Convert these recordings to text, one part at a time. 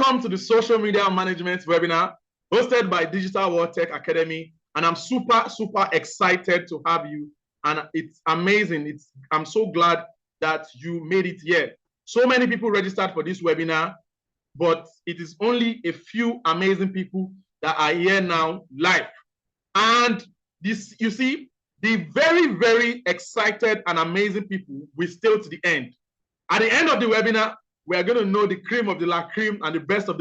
Welcome to the Social Media Management webinar hosted by Digital World Tech Academy. And I'm super excited to have you. And it's amazing. I'm so glad that you made it here. So many people registered for this webinar, but it is only a few amazing people that are here now live. And this, you see, the very excited and amazing people will stay to the end. At the end of the webinar, we are going to know the cream of the la cream and the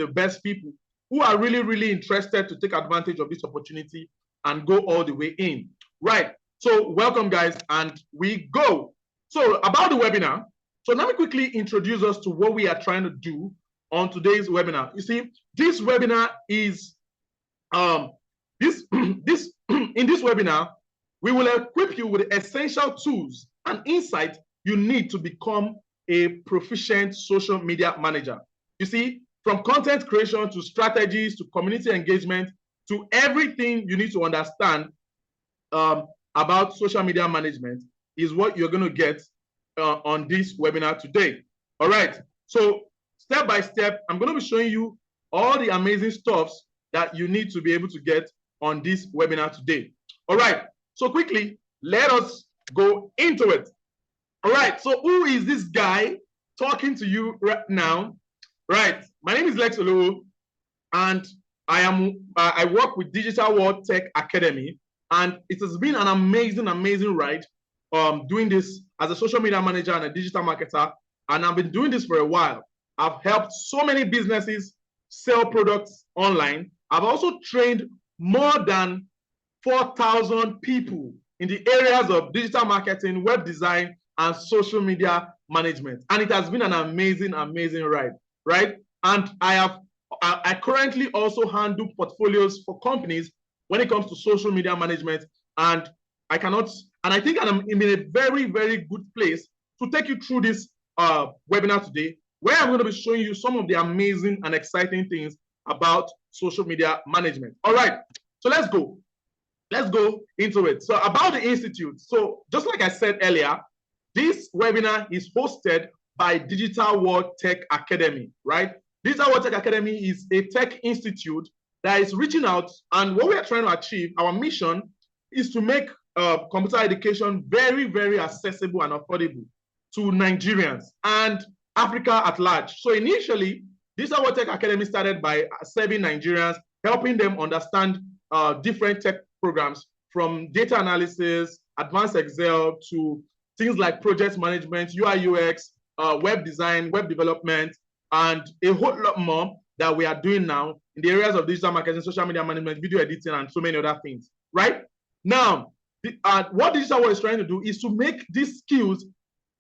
best people who are really interested to take advantage of this opportunity and go all the way in. Right. So welcome, guys, and we go. So about the webinar. So let me quickly introduce us to what we are trying to do on today's webinar. You see, this webinar is in this webinar, we will equip you with essential tools and insights you need to become a proficient social media manager. You see, from content creation to strategies to community engagement to everything you need to understand about social media management is what you're going to get on this webinar today. All right. So step by step, I'm going to be showing you all the amazing stuffs that you need to be able to get on this webinar today. All right. So quickly, let us go into it. All right, so who is this guy talking to you right now? Right, my name is Lex Olowo, and I work with Digital World Tech Academy, and it has been an amazing ride doing this as a social media manager and a digital marketer, and I've been doing this for a while. I've helped so many businesses sell products online. I've also trained more than 4,000 people in the areas of digital marketing, web design, and social media management. And it has been an amazing ride, right? And I currently also handle portfolios for companies when it comes to social media management. And I think I'm in a very good place to take you through this webinar today, where I'm going to be showing you some of the amazing and exciting things about social media management. All right, so let's go into it. So about the Institute. So just like I said earlier, this webinar is hosted by Digital World Tech Academy, right? Digital World Tech Academy is a tech institute that is reaching out, and what we are trying to achieve, our mission, is to make computer education very accessible and affordable to Nigerians and Africa at large. So initially, Digital World Tech Academy started by serving Nigerians, helping them understand different tech programs, from data analysis, advanced Excel, to things like project management, UI, UX, web design, web development, and a whole lot more that we are doing now in the areas of digital marketing, social media management, video editing, and so many other things, right? Now, what Digital World is trying to do is to make these skills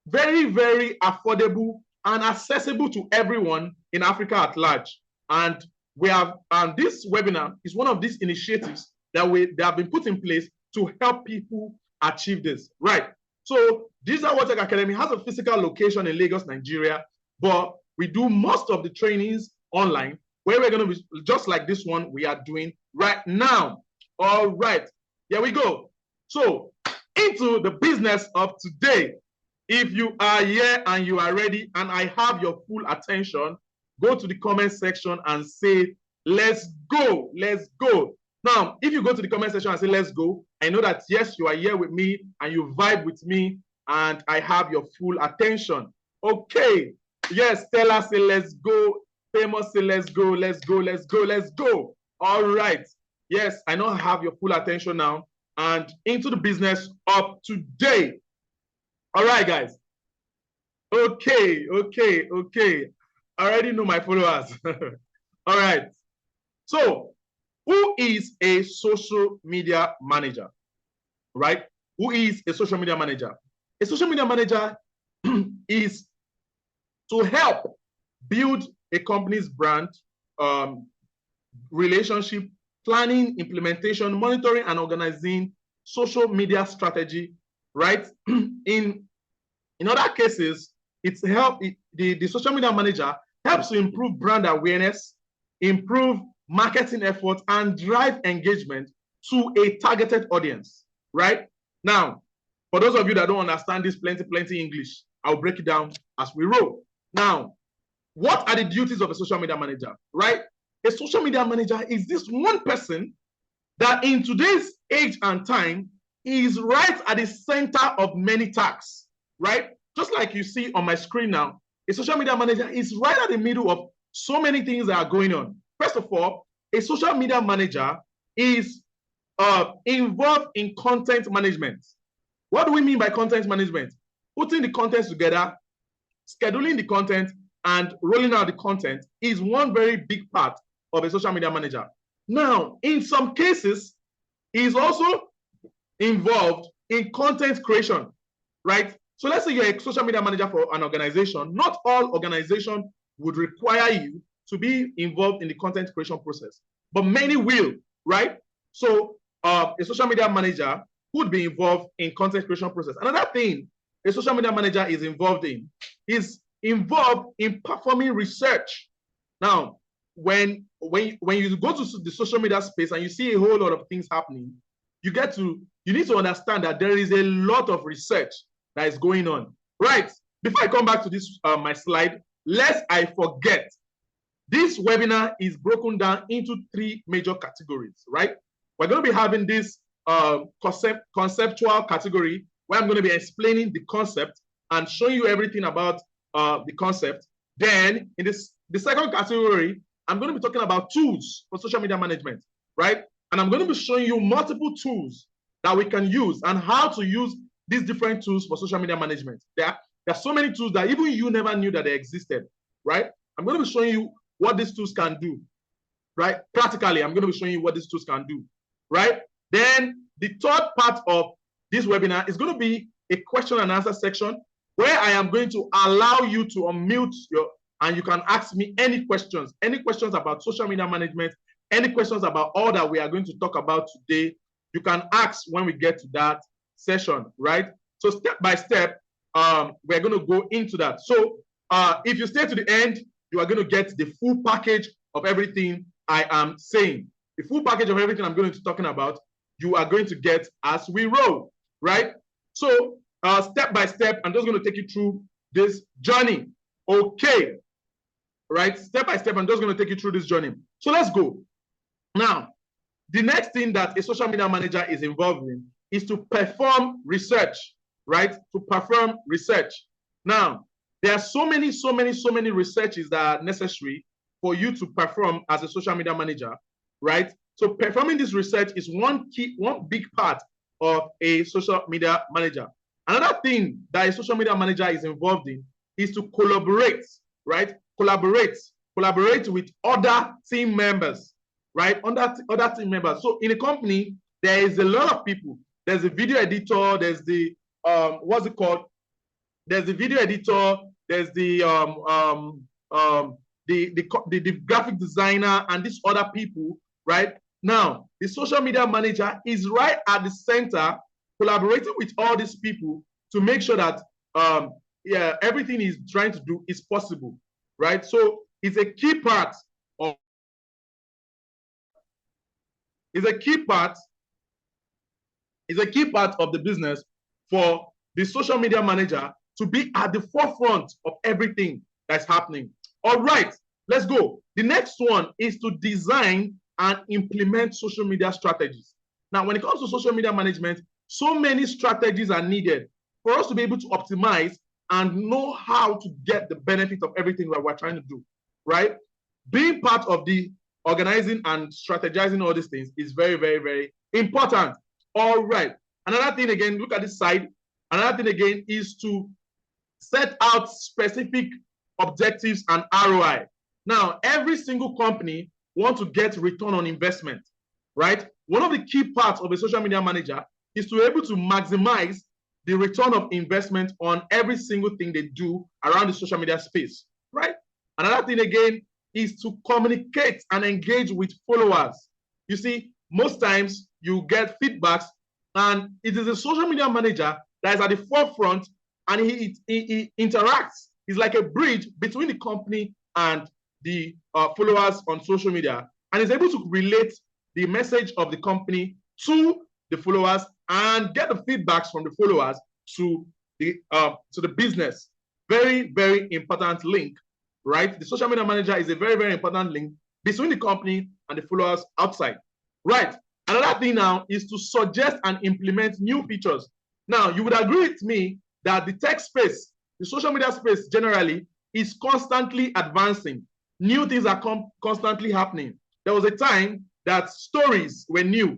very affordable and accessible to everyone in Africa at large. And this webinar is one of these initiatives that have been put in place to help people achieve this, right? So Digital World Tech Academy has a physical location in Lagos, Nigeria, but we do most of the trainings online, where we're going to be just like this one we are doing right now. All right, here we go. So into the business of today. If you are here and you are ready and I have your full attention, go to the comment section and say, let's go. Now, if you go to the comment section and say, let's go, I know that, yes, you are here with me and you vibe with me and I have your full attention. Okay. Yes, Stella say, let's go. Famous say, let's go. All right. Yes, I know I have your full attention now, and into the business of today. All right, guys. Okay. I already know my followers. All right. So, who is a social media manager, right? Who is a social media manager? A social media manager is to help build a company's brand, relationship, planning, implementation, monitoring, and organizing social media strategy, right? In other cases, the social media manager helps to improve brand awareness, improve marketing efforts, and drive engagement to a targeted audience, right? Now, for those of you that don't understand this plenty English, I'll break it down as we roll. Now, What are the duties of a social media manager, right? A social media manager is this one person that in today's age and time is right at the center of many tasks, right? Just like you see on my screen now, a social media manager is right at the middle of so many things that are going on. First of all, a social media manager is involved in content management. What do we mean by content management? Putting the content together, scheduling the content, and rolling out the content is one very big part of a social media manager. Now, in some cases, he is also involved in content creation, right? So let's say you're a social media manager for an organization. Not all organizations would require you to be involved in the content creation process, but many will, right? So a social media manager would be involved in content creation process. Another thing a social media manager is involved in performing research. Now, when you go to the social media space and you see a whole lot of things happening, you need to understand that there is a lot of research that is going on. Right. Before I come back to this, my slide, lest I forget, this webinar is broken down into 3 major categories, right? We're going to be having this conceptual category where I'm going to be explaining the concept and showing you everything about the concept. Then in the second category, I'm going to be talking about tools for social media management, right? And I'm going to be showing you multiple tools that we can use and how to use these different tools for social media management. There are so many tools that even you never knew that they existed, right? I'm going to be showing you what these tools can do, right? Practically, I'm going to be showing you what these tools can do, right? Then the third part of this webinar is going to be a question and answer section where I am going to allow you to unmute and you can ask me any questions about social media management, any questions about all that we are going to talk about today. You can ask when we get to that session, right? So step by step, we're going to go into that. So if you stay to the end, you are going to get the full package of everything I am saying. The full package of everything I'm going to be talking about, you are going to get as we roll, right? So step by step, I'm just going to take you through this journey. Okay, right? Step by step, I'm just going to take you through this journey. So let's go. Now, the next thing that a social media manager is involved in is to perform research, right? To perform research. Now, there are so many researches that are necessary for you to perform as a social media manager, right? So performing this research is one big part of a social media manager. Another thing that a social media manager is involved in is to collaborate, right? Collaborate with other team members, right? Other team members. So in a company, there is a lot of people. There's a video editor, there's the what's it called? There's the video editor, there's the graphic designer, and these other people, right? Now, the social media manager is right at the center, collaborating with all these people to make sure that everything he's trying to do is possible, right? So it's a key part of the business for the social media manager to be at the forefront of everything that's happening. All right, let's go. The next one is to design and implement social media strategies. Now, when it comes to social media management, so many strategies are needed for us to be able to optimize and know how to get the benefit of everything that we're trying to do, right? Being part of the organizing and strategizing all these things is very, very, very important. All right. Another thing again, look at this side. Another thing again is to set out specific objectives and ROI. Now, every single company wants to get return on investment, right? One of the key parts of a social media manager is to be able to maximize the return of investment on every single thing they do around the social media space, right? Another thing again is to communicate and engage with followers. You see, most times you get feedbacks, and it is a social media manager that is at the forefront, and he interacts. He's like a bridge between the company and the followers on social media, and is able to relate the message of the company to the followers and get the feedbacks from the followers to the business. Very, very important link right? The social media manager is a very, very important link between the company and the followers outside, right? Another thing now is to suggest and implement new features. Now, you would agree with me that the tech space, the social media space generally, is constantly advancing. New things are constantly happening. There was a time that stories were new.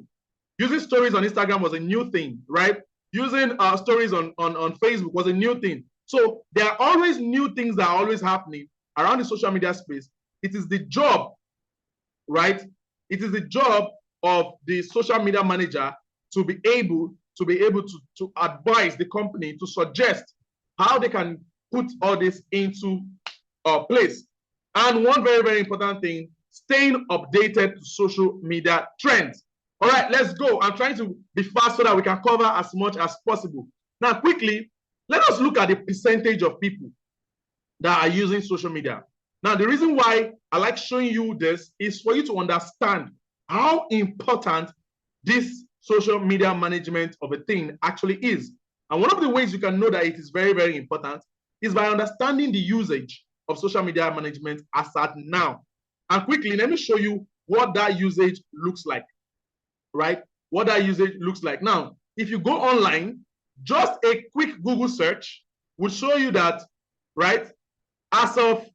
Using stories on Instagram was a new thing, right? Using stories on Facebook was a new thing. So there are always new things that are always happening around the social media space. It is the job, right? It is the job of the social media manager to be able to advise the company, to suggest how they can put all this into place. And one very, very important thing, staying updated to social media trends. All right, let's go. I'm trying to be fast so that we can cover as much as possible. Now, quickly, let us look at the percentage of people that are using social media. Now, the reason why I like showing you this is for you to understand how important this social media management of a thing actually is. And one of the ways you can know that it is very, very important is by understanding the usage of social media management as at now. And quickly, let me show you what that usage looks like, right? What that usage looks like. Now, if you go online, just a quick Google search will show you that, right, as of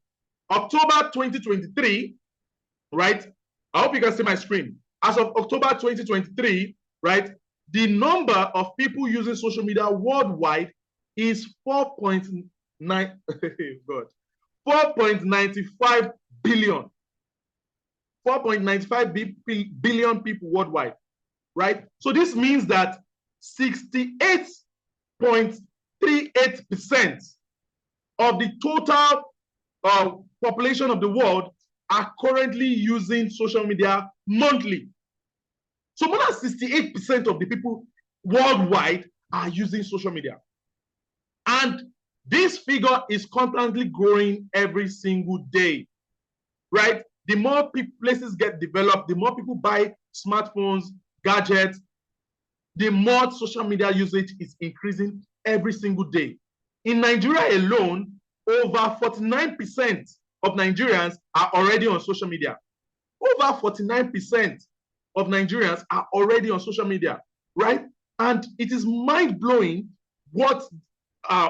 October 2023, right? I hope you can see my screen. As of October 2023, right, the number of people using social media worldwide is 4.9 God, 4.95 billion. 4.95 billion people worldwide, right? So this means that 68.38% of the total population of the world are currently using social media monthly. So more than 68% of the people worldwide are using social media. And this figure is constantly growing every single day, right? The more places get developed, the more people buy smartphones, gadgets, the more social media usage is increasing every single day. In Nigeria alone, over 49% of Nigerians are already on social media. Over 49% of Nigerians are already on social media, right? And it is mind-blowing what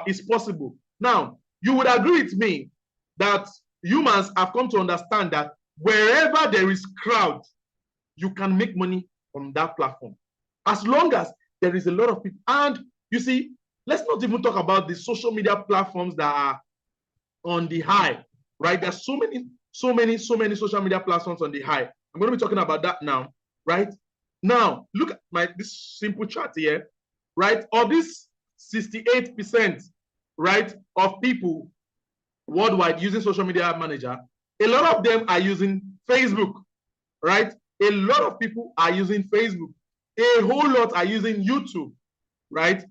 is possible. Now, you would agree with me that humans have come to understand that wherever there is crowd, you can make money from that platform. As long as there is a lot of people. And you see, let's not even talk about the social media platforms that are on the high, right? There's so many social media platforms on the high. I'm going to be talking about that now, right? Now, look at this simple chart here, right? Of this 68%, right, of people worldwide using social media manager, a lot of them are using Facebook, right? A lot of people are using Facebook. A whole lot are using YouTube, right?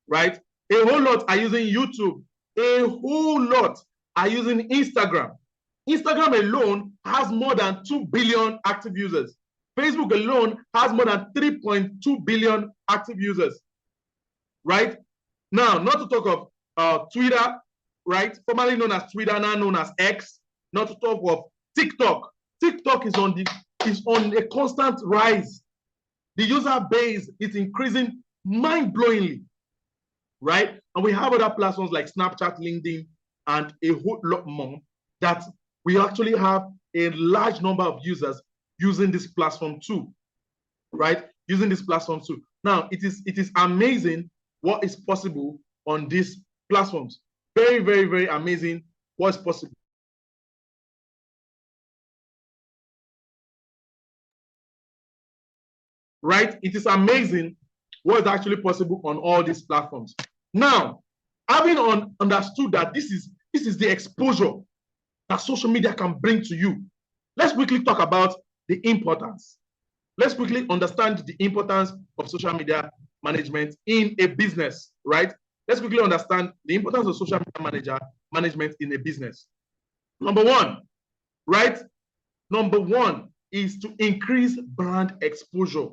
Right? A whole lot are using YouTube. A whole lot are using Instagram. Instagram alone has more than 2 billion active users. Facebook alone has more than 3.2 billion active users, right? Now, not to talk of Twitter, right? Formerly known as Twitter, now known as X. Not to talk of TikTok. TikTok is on a constant rise. The user base is increasing mind-blowingly, right? And we have other platforms like Snapchat, LinkedIn, and a whole lot more that we actually have a large number of users using this platform too, right? Using this platform too. Now, it is amazing what is possible on these platforms. Very, very, very amazing what's possible. Right? It is amazing what is actually possible on all these platforms. Now, having understood that this is the exposure that social media can bring to you, let's quickly talk about the importance. Let's quickly understand the importance of social media management in a business, right? Let's quickly understand the importance of social media management in a business. Number one, right? Number one is to increase brand exposure.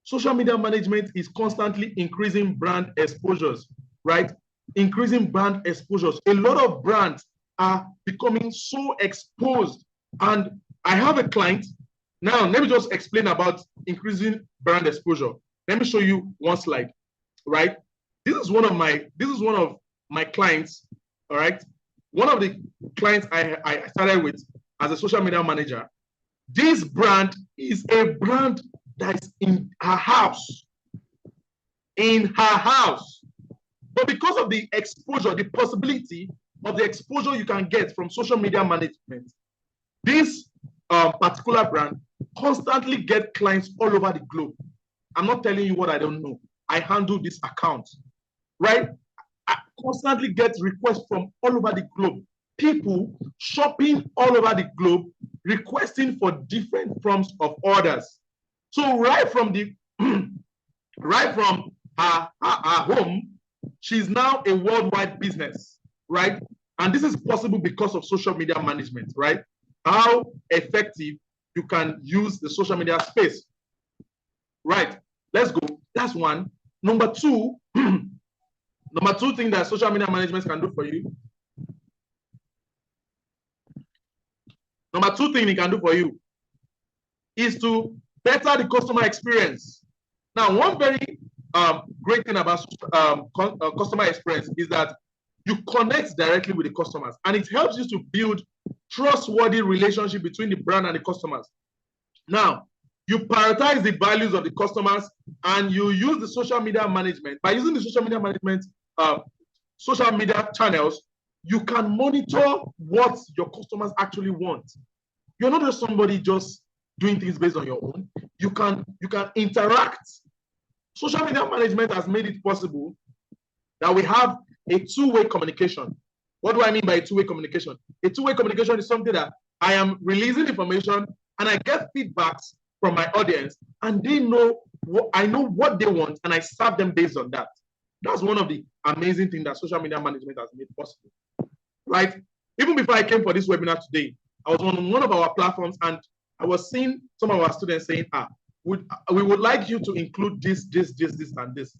Social media management is constantly increasing brand exposures, right? Increasing brand exposures. A lot of brands are becoming so exposed. And I have a client. Now, let me just explain about increasing brand exposure. Let me show you one slide, right? This is one of my clients, all right? One of the clients I started with as a social media manager. This brand is a brand that is in her house. In her house. But because of the exposure, the possibility of the exposure you can get from social media management, this particular brand constantly get clients all over the globe. I'm not telling you what I don't know. I handle this account, right? I constantly get requests from all over the globe. People shopping all over the globe, requesting for different forms of orders. So right from the right from her home, she's now a worldwide business, right? And this is possible because of social media management, right? How effective you can use the social media space. Right, let's go. That's one. Number two, number two thing that social media management can do for you. Number two thing it can do for you is to better the customer experience. Now, one very great thing about customer experience is that you connect directly with the customers, and it helps you to build trustworthy relationship between the brand and the customers. Now, you prioritize the values of the customers, and you use the social media management. By using the social media management, social media channels, you can monitor what your customers actually want. You're not just somebody just doing things based on your own. You can interact. Social media management has made it possible that we have a two-way communication. What do I mean by a two-way communication? A two-way communication is something that I am releasing information and I get feedbacks from my audience, and they know I know what they want, and I serve them based on that. That's one of the amazing things that social media management has made possible, right? Even before I came for this webinar today, I was on one of our platforms, and I was seeing some of our students saying, we would like you to include this, and this.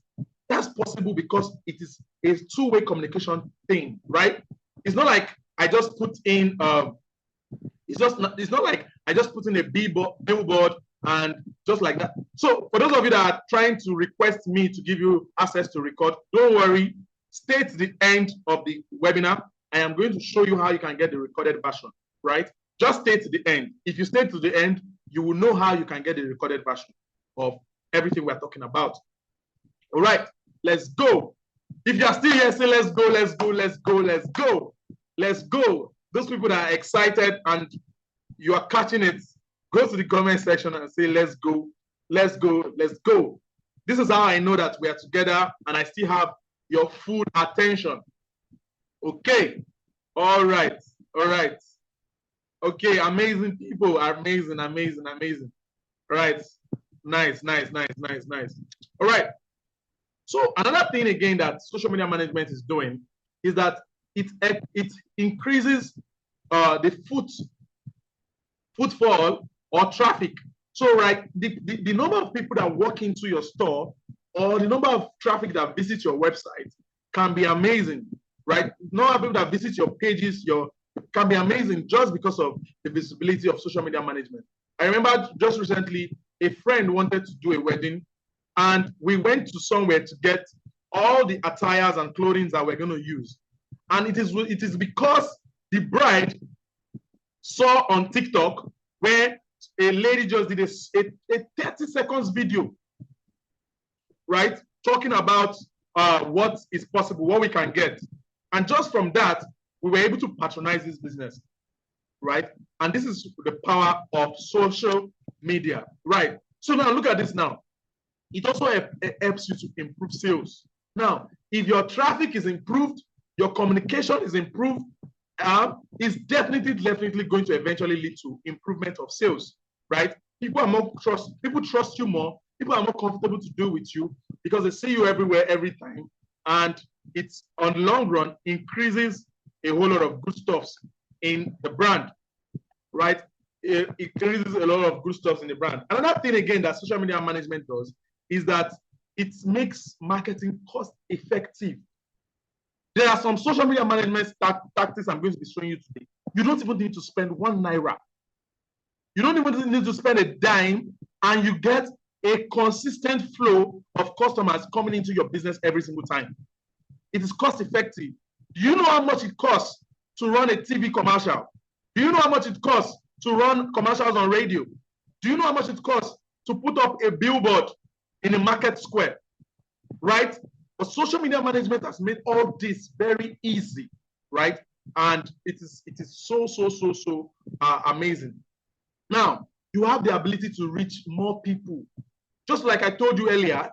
That's possible because it is a two-way communication thing, right? It's not like I just put in, it's not like I just put in a billboard and just like that. So for those of you that are trying to request me to give you access to record, don't worry, stay to the end of the webinar. I am going to show you how you can get the recorded version, right? Just stay to the end. If you stay to the end, you will know how you can get the recorded version of everything we're talking about. All right, let's go. If you are still here, say let's go, let's go, let's go, let's go. Let's go. Those people that are excited and you are catching it, go to the comment section and say, let's go, let's go, let's go. This is how I know that we are together and I still have your full attention. Okay. All right. All right. Okay. Amazing people. Amazing, amazing, amazing. All right. Nice, nice, nice, nice, nice. All right. So another thing again that social media management is doing is that it increases the footfall or traffic. So, right, the number of people that walk into your store or the number of traffic that visit your website can be amazing, right? The number of people that visit your pages can be amazing just because of the visibility of social media management. I remember just recently, a friend wanted to do a wedding, and we went to somewhere to get all the attires and clothing that we're going to use. And it is because the bride saw on TikTok where a lady just did a 30 seconds video, right? Talking about what is possible, what we can get. And just from that, we were able to patronize this business, right? And this is the power of social media, right? So now look at this now. It also helps you to improve sales. Now, if your traffic is improved, your communication is improved, it's definitely going to eventually lead to improvement of sales, right? People trust you more. People are more comfortable to do with you because they see you everywhere, every time. And it's on the long run increases a whole lot of good stuffs in the brand, right? It increases a lot of good stuffs in the brand. Another thing again that social media management does is that it makes marketing cost effective. There are some social media management tactics I'm going to be showing you today. You don't even need to spend £1. You don't even need to spend a dime, and you get a consistent flow of customers coming into your business every single time. It is cost effective. Do you know how much it costs to run a TV commercial? Do you know how much it costs to run commercials on radio? Do you know how much it costs to put up a billboard in a market square? Right? But social media management has made all this very easy, right? And it is so amazing. Now, you have the ability to reach more people. Just like I told you earlier,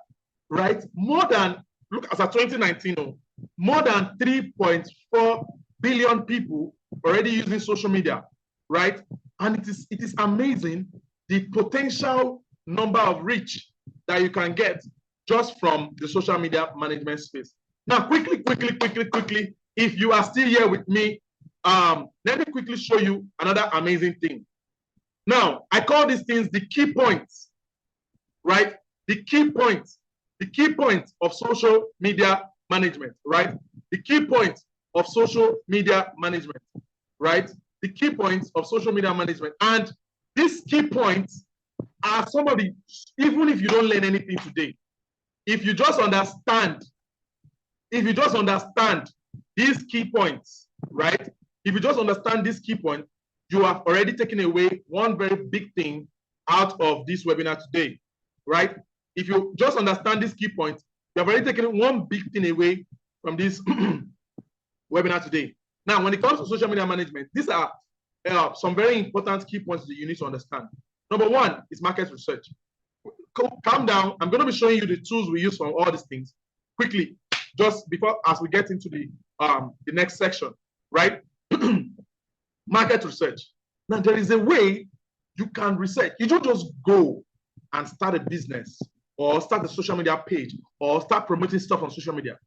right? More than, look, as of 2019, more than 3.4 billion people already using social media, right? And it is amazing the potential number of reach that you can get just from the social media management space. Now, quickly, if you are still here with me, let me quickly show you another amazing thing. Now, I call these things the key points, right? The key points of social media management, right? The key points of social media management, right? The key points of social media management. And these key points are some of the, even if you don't learn anything today, if you just understand these key points, right? If you just understand these key points, you have already taken away one very big thing out of this webinar today, right? If you just understand these key points, you have already taken one big thing away from this webinar today. Now, when it comes to social media management, these are some very important key points that you need to understand. Number one is market research. Calm down. I'm going to be showing you the tools we use for all these things quickly, just before as we get into the next section, right? Market research. Now, there is a way you can research. You don't just go and start a business or start a social media page or start promoting stuff on social media.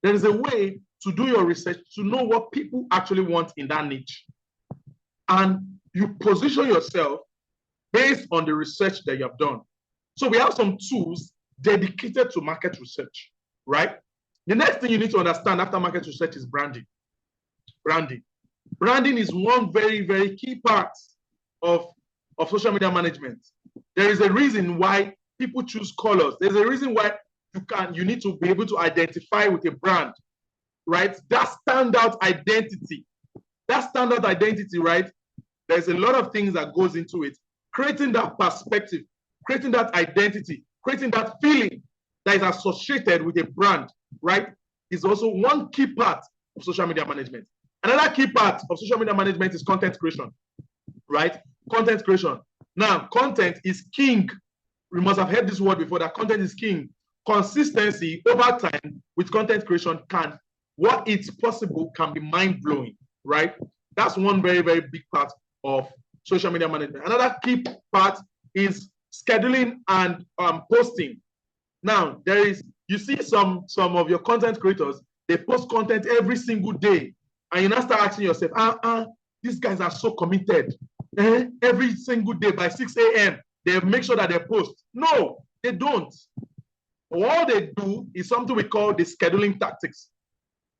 There is a way to do your research to know what people actually want in that niche. And you position yourself based on the research that you have done. So we have some tools dedicated to market research, right? The next thing you need to understand after market research is branding. Branding is one very key part of social media management. There is a reason why people choose colors. There's a reason why you need to be able to identify with a brand, right? That standout identity, right? There's a lot of things that goes into it. Creating that perspective, creating that identity, creating that feeling that is associated with a brand, right, is also one key part of social media management. Another key part of social media management is content creation, right? Content creation. Now, content is king. We must have heard this word before, that content is king. Consistency over time with content creation what it's possible can be mind-blowing, right? That's one very big part of social media management. Another key part is scheduling and posting. Now, you see some of your content creators, they post content every single day. And you now start asking yourself, these guys are so committed. Every single day by 6 a.m., they make sure that they post. No, they don't. All they do is something we call the scheduling tactics.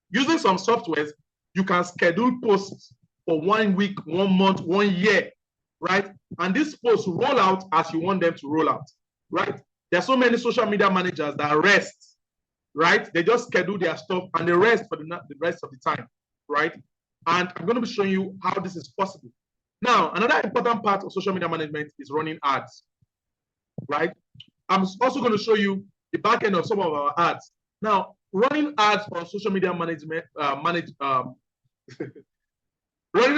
Using some softwares, you can schedule posts for 1 week, 1 month, 1 year, right? And these posts roll out as you want them to roll out, right? There are so many social media managers that rest, right? They just schedule their stuff and they rest for the rest of the time, right? And I'm going to be showing you how this is possible. Now, another important part of social media management is running ads, right? I'm also going to show you the back end of some of our ads. Now, running ads on social media management, running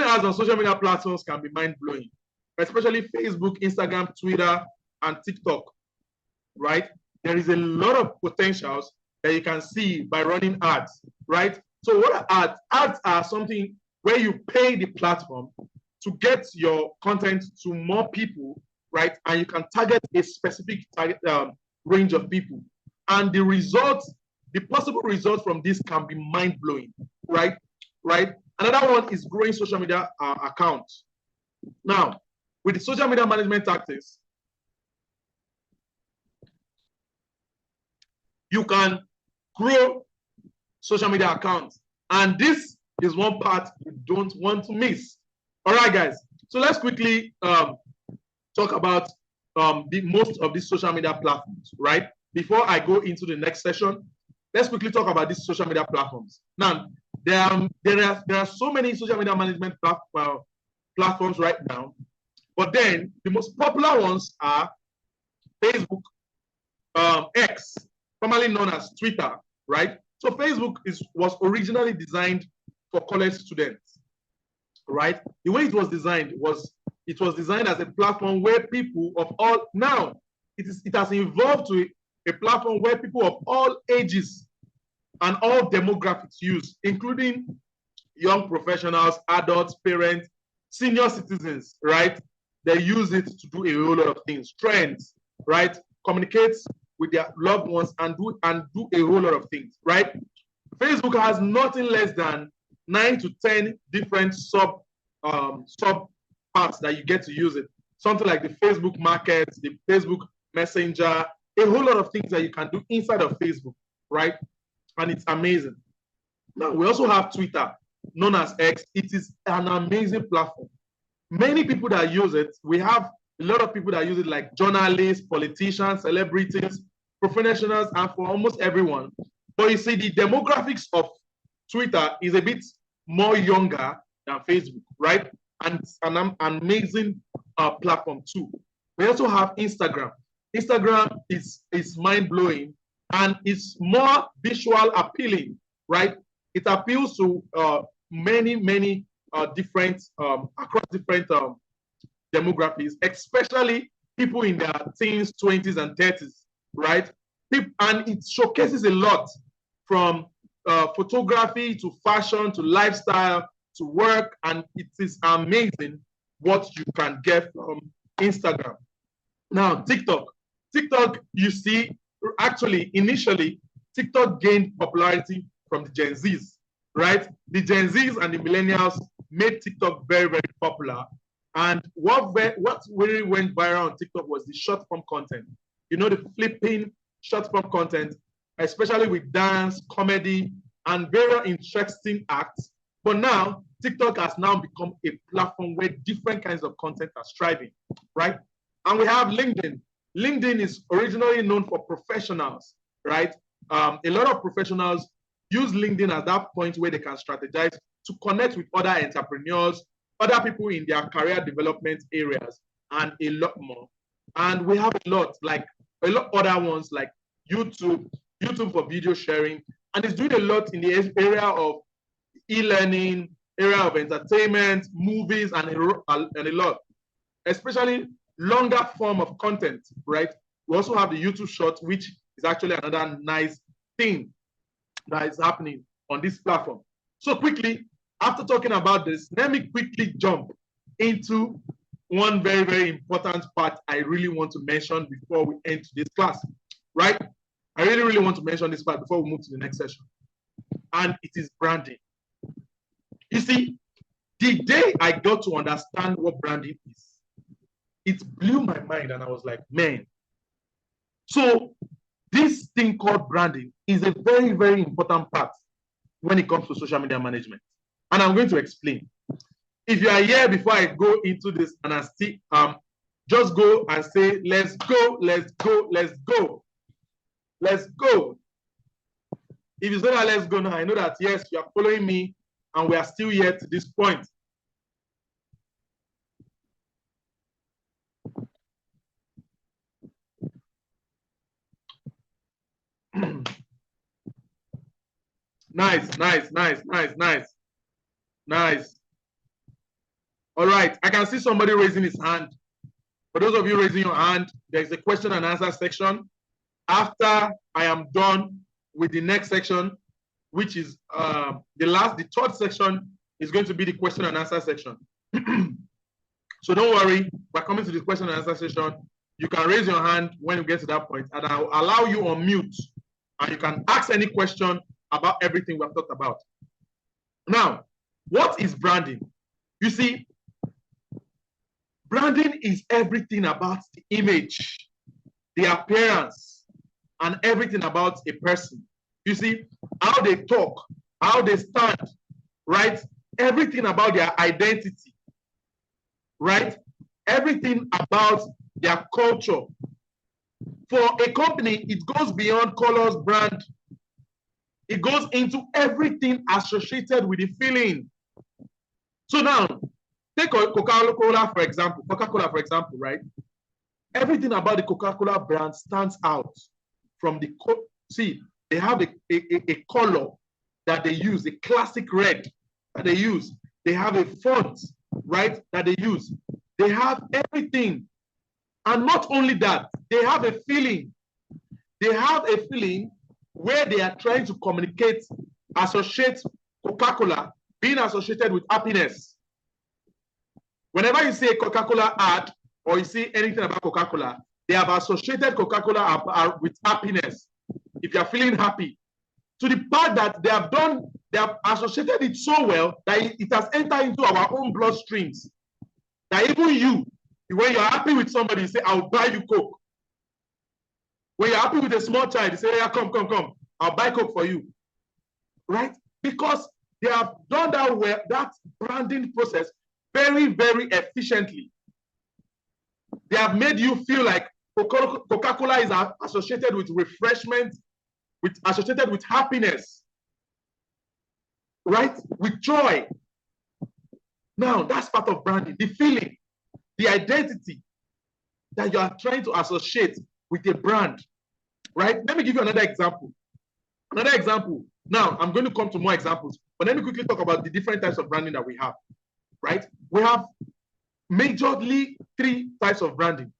ads on social media platforms can be mind-blowing, especially Facebook, Instagram, Twitter, and TikTok, right? There is a lot of potentials that you can see by running ads, right? So what are ads? Ads are something where you pay the platform to get your content to more people, right? And you can target a specific range of people. And the results, the possible results from this can be mind-blowing, right? Another one is growing social media accounts. Now, with the social media management tactics, you can grow social media accounts And this is one part you don't want to miss. All right, guys. So let's quickly talk about the most of these social media platforms, right? Before I go into the next session, let's quickly talk about these social media platforms. Now, there are so many social media management platforms right now, but then the most popular ones are Facebook, X, formerly known as Twitter, right? So Facebook was originally designed for college students, right? The way it was designed was designed as a platform where people of all now it has evolved to a platform where people of all ages and all demographics use, including young professionals, adults, parents, senior citizens, right? They use it to do a whole lot of things, trends, right? Communicate with their loved ones and do a whole lot of things, right? Facebook has nothing less than 9 to 10 different sub parts that you get to use it. Something like the Facebook Market, the Facebook Messenger, a whole lot of things that you can do inside of Facebook, right? And it's amazing. Now, we also have Twitter, known as X. It is an amazing platform. Many people that use it, we have a lot of people that use it, like journalists, politicians, celebrities, professionals, and for almost everyone. But you see, the demographics of Twitter is a bit more younger than Facebook, right? And it's an amazing platform too. We also have Instagram. Instagram is mind-blowing and it's more visual appealing, right? It appeals to many different across different demographics, especially people in their teens, 20s, and 30s, right? And it showcases a lot from photography to fashion to lifestyle to work, and it is amazing what you can get from Instagram. Now, TikTok. TikTok, you see, actually, initially, TikTok gained popularity from the Gen Zs, right? The Gen Zs and the millennials made TikTok very, very popular. And what really went viral on TikTok was the short form content. You know, the flipping short form content, especially with dance, comedy, and very interesting acts. But now, TikTok has now become a platform where different kinds of content are striving, right? And we have LinkedIn. LinkedIn is originally known for professionals, right? A lot of professionals use LinkedIn at that point where they can strategize to connect with other entrepreneurs, other people in their career development areas, and a lot more. And we have a lot other ones like YouTube for video sharing, and it's doing a lot in the area of e-learning, area of entertainment, movies, and a lot, especially longer form of content, right? We also have the YouTube Short, which is actually another nice thing that is happening on this platform. So quickly, after talking about this, let me quickly jump into one very, very important part I really want to mention before we end this class, right? I really, really want to mention this part before we move to the next session. And it is branding. You see, the day I got to understand what branding is, it blew my mind and I was like, man. So this thing called branding is a very, very important part when it comes to social media management. And I'm going to explain. If you are here before I go into this and I still just go and say, let's go, let's go, let's go. Let's go. If you say that let's go now, I know that yes, you are following me and we are still here to this point. Nice, nice, nice, nice, nice, nice. All right, I can see somebody raising his hand. For those of you raising your hand, there's a question and answer section. After I am done with the next section, which is the third section is going to be the question and answer section. So don't worry, we're coming to the question and answer session. You can raise your hand when you get to that point, and I'll allow you on mute, and you can ask any question about everything we've talked about. Now, what is branding? You see, branding is everything about the image, the appearance, and everything about a person. You see, how they talk, how they stand, right? Everything about their identity, right? Everything about their culture. For a company, it goes beyond colors, brand. It goes into everything associated with the feeling. So now, take Coca-Cola, for example. Coca-Cola, for example, right? Everything about the Coca-Cola brand stands out from the, see, they have a color that they use, a classic red that they use. They have a font, right, that they use. They have everything. And not only that, they have a feeling. They have a feeling where they are trying to communicate, associate Coca-Cola being associated with happiness. Whenever you see a Coca-Cola ad or you see anything about Coca-Cola, they have associated Coca-Cola with happiness. If you're feeling happy, to the part that they have associated it so well that it has entered into our own bloodstreams. That even you, when you're happy with somebody, you say, I'll buy you Coke. When you're happy with a small child, you say, yeah, come, I'll buy Coke for you. Right? Because they have done that branding process very, very efficiently. They have made you feel like Coca-Cola is associated with refreshment, associated with happiness, right? With joy. Now, that's part of branding, the feeling, the identity that you are trying to associate with a brand, right? Let me give you another example. Another example. Now, I'm going to come to more examples, but let me quickly talk about the different types of branding that we have, right? We have majorly 3 types of branding.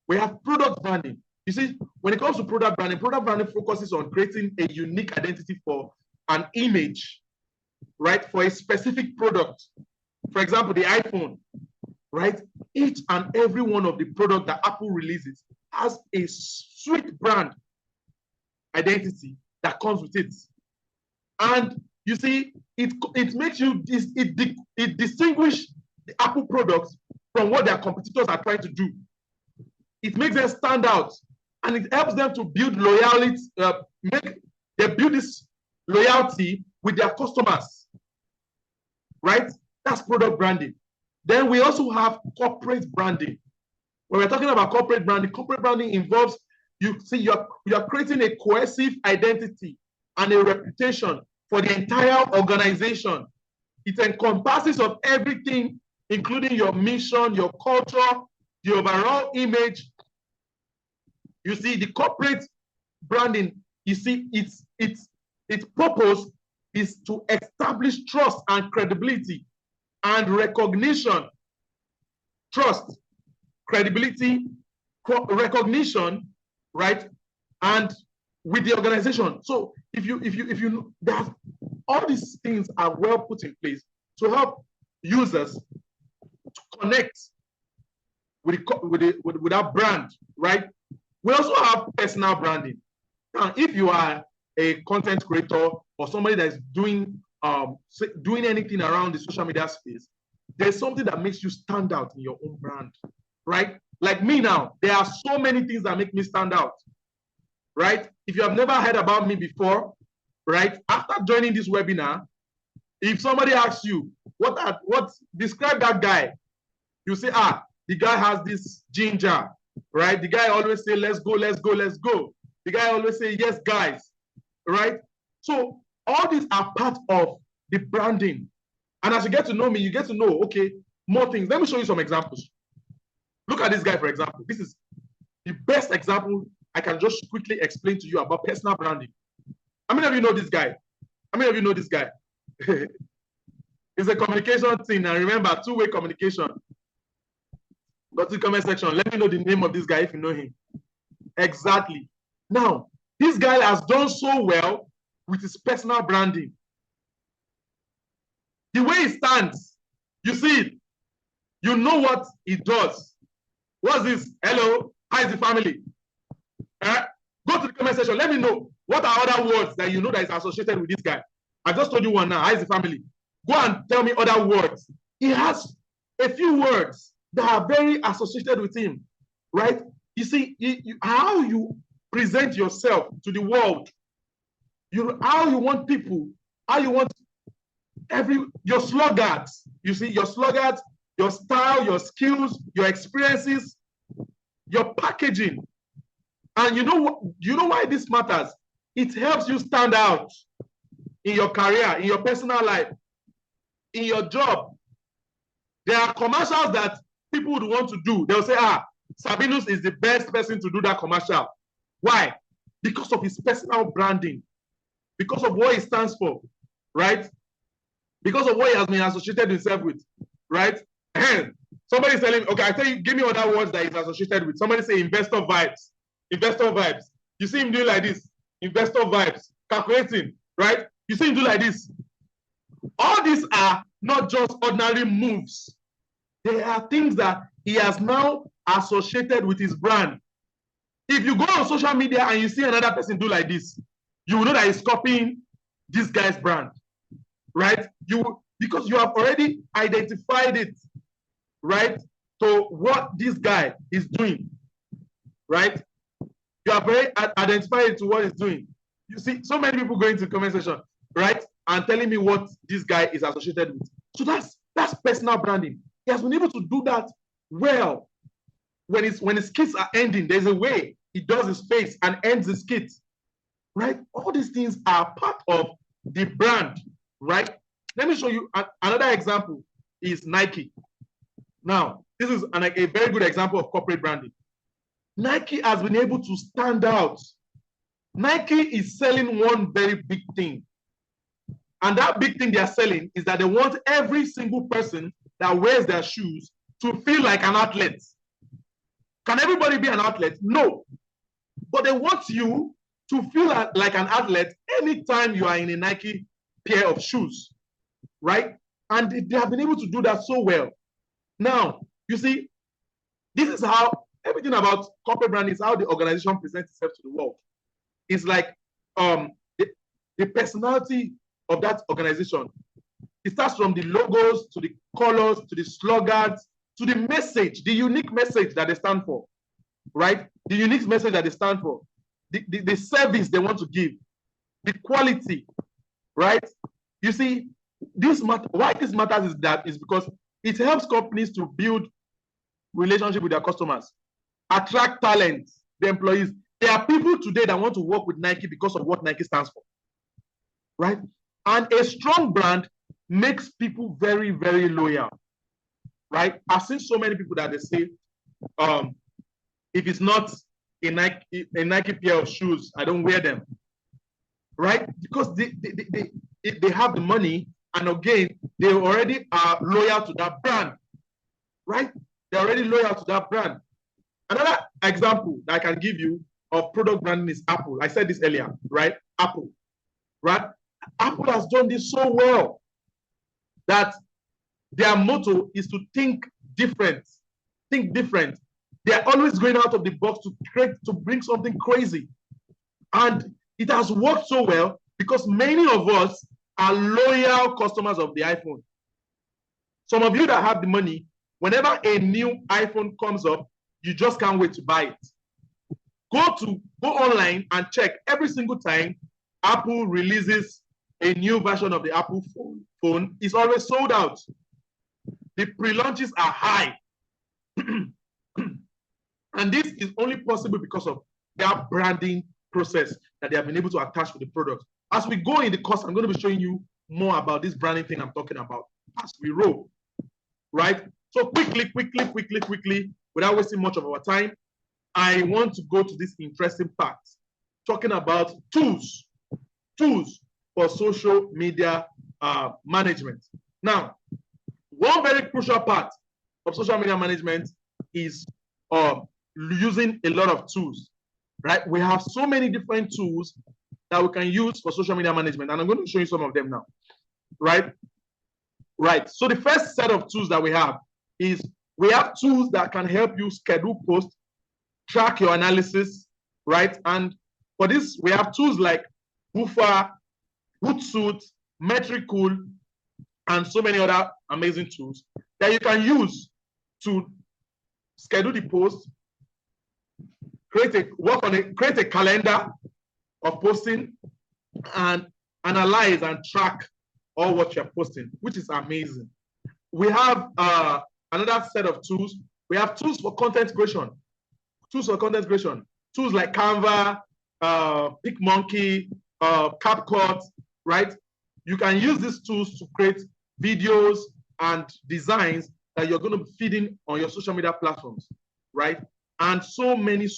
We have product branding. You see, when it comes to product branding focuses on creating a unique identity for an image, right? For a specific product. For example, the iPhone, right? Each and every one of the products that Apple releases has a sweet brand identity that comes with it. And you see, it makes you, it distinguishes the Apple products from what their competitors are trying to do. It makes them stand out, and it helps them to build loyalty, they build this loyalty with their customers, right? That's product branding. Then we also have corporate branding. When we're talking about corporate branding involves, you see, you're creating a cohesive identity and a reputation for the entire organization. It encompasses of everything, including your mission, your culture, the overall image. You see, the corporate branding, you see, its purpose is to establish trust and credibility and recognition. Trust, credibility, recognition, right? And with the organization. So if you that all these things are well put in place to help users to connect with that brand, right? We also have personal branding. Now, if you are a content creator or somebody that is doing anything around the social media space, there's something that makes you stand out in your own brand, right? Like me now, there are so many things that make me stand out, right? If you have never heard about me before, right? After joining this webinar, if somebody asks you, describe that guy, you say, the guy has this ginger, right? The guy always say, let's go, let's go, let's go. The guy always say, yes, guys, right? So all these are part of the branding. And as you get to know me, you get to know, okay, more things. Let me show you some examples. Look at this guy, for example. This is the best example I can just quickly explain to you about personal branding. How many of you know this guy? How many of you know this guy? It's a communication thing. And remember, two-way communication. Go to the comment section. Let me know the name of this guy if you know him. Exactly. Now, this guy has done so well with his personal branding. The way he stands, you see it. You know what he does. What's this? Hello, how is the family? Go to the comment section. Let me know what are other words that you know that is associated with this guy. I just told you one now. How is the family? Go and tell me other words. He has a few words that are very associated with him, right? You see, how you present yourself to the world, how you want your sluggards, you see, your sluggards, your style, your skills, your experiences, your packaging. And you know why this matters? It helps you stand out in your career, in your personal life, in your job. There are commercials that people would want to do. They'll say, Sabinus is the best person to do that commercial. Why? Because of his personal branding, because of what he stands for, right? Because of what he has been associated himself with, right? Somebody's telling me, okay, I tell you, give me other words that he's associated with. Somebody say investor vibes. Investor vibes. You see him doing like this. Investor vibes. Calculating, right? You see him do like this. All these are not just ordinary moves. They are things that he has now associated with his brand. If you go on social media and you see another person do like this, you will know that he's copying this guy's brand, right? Because you have already identified it, right, to what this guy is doing, right? You have already identified it to what he's doing. You see, so many people going to the comment section, right, and telling me what this guy is associated with. So that's personal branding. He has been able to do that well. When his skits are ending, there's a way he does his face and ends his skit, right? All these things are part of the brand, right? Let me show you another example is Nike. Now, this is a very good example of corporate branding. Nike has been able to stand out. Nike is selling one very big thing. And that big thing they are selling is that they want every single person that wears their shoes to feel like an athlete. Can everybody be an athlete? No. But they want you to feel like an athlete anytime you are in a Nike pair of shoes, right? And they have been able to do that so well. Now, you see, this is how everything about corporate branding is how the organization presents itself to the world. It's like the personality of that organization. It starts from the logos, to the colors, to the slogans, to the message, the unique message that they stand for, right? The unique message that they stand for, the service they want to give, the quality, right? You see, why this matters is because it helps companies to build relationship with their customers, attract talent, the employees. There are people today that want to work with Nike because of what Nike stands for, right? And a strong brand makes people very, very loyal, right? I've seen so many people that they say, if it's not a Nike pair of shoes, I don't wear them, right? Because they have the money, and again, they already are loyal to that brand, right? They're already loyal to that brand. Another example that I can give you of product branding is Apple. I said this earlier, right? Apple, right? Apple has done this so well that their motto is to think different. Think different. They are always going out of the box to bring something crazy. And it has worked so well because many of us are loyal customers of the iPhone. Some of you that have the money, whenever a new iPhone comes up, you just can't wait to buy it. Go online and check every single time Apple releases a new version of the Apple phone, it's always sold out. The pre-launches are high. And this is only possible because of their branding process that they have been able to attach to the product. As we go in the course, I'm going to be showing you more about this branding thing I'm talking about as we roll, right? So quickly, without wasting much of our time, I want to go to this interesting part, talking about tools for social media management. Now, one very crucial part of social media management is using a lot of tools, right? We have so many different tools that we can use for social media management, and I'm going to show you some of them now, right? Right. So the first set of tools that we have is we have tools that can help you schedule posts, track your analysis, right? And for this, we have tools like Woofer, Hootsuite, Metricool, and so many other amazing tools that you can use to schedule the post, create a calendar of posting, and analyze and track or what you're posting, which is amazing. We have another set of tools. We have tools for content creation. Tools for content creation. Tools like Canva, PicMonkey, CapCut, right? You can use these tools to create videos and designs that you're going to be feeding on your social media platforms, right? And so many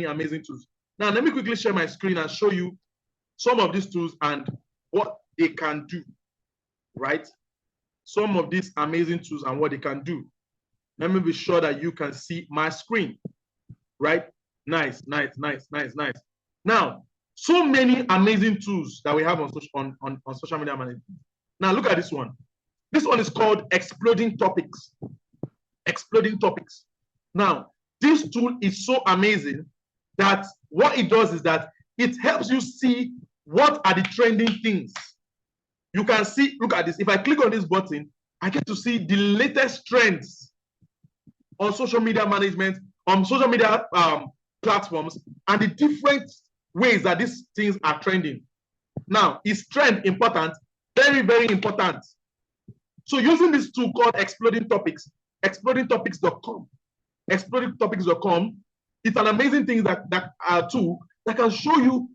amazing tools. Now, let me quickly share my screen and show you some of these tools and what they can do, right? Some of these amazing tools and what they can do. Let me be sure that you can see my screen, right? Nice. Now, so many amazing tools that we have on social media management. Now, look at this one. This one is called Exploding Topics. Exploding Topics. Now, this tool is so amazing that what it does is that it helps you see what are the trending things. You can see, look at this. If I click on this button, I get to see the latest trends on social media management, on social media platforms, and the different ways that these things are trending. Now, is trend important? Very, very important. So using this tool called Exploding Topics, explodingtopics.com, explodingtopics.com, it's an amazing thing tool that can show you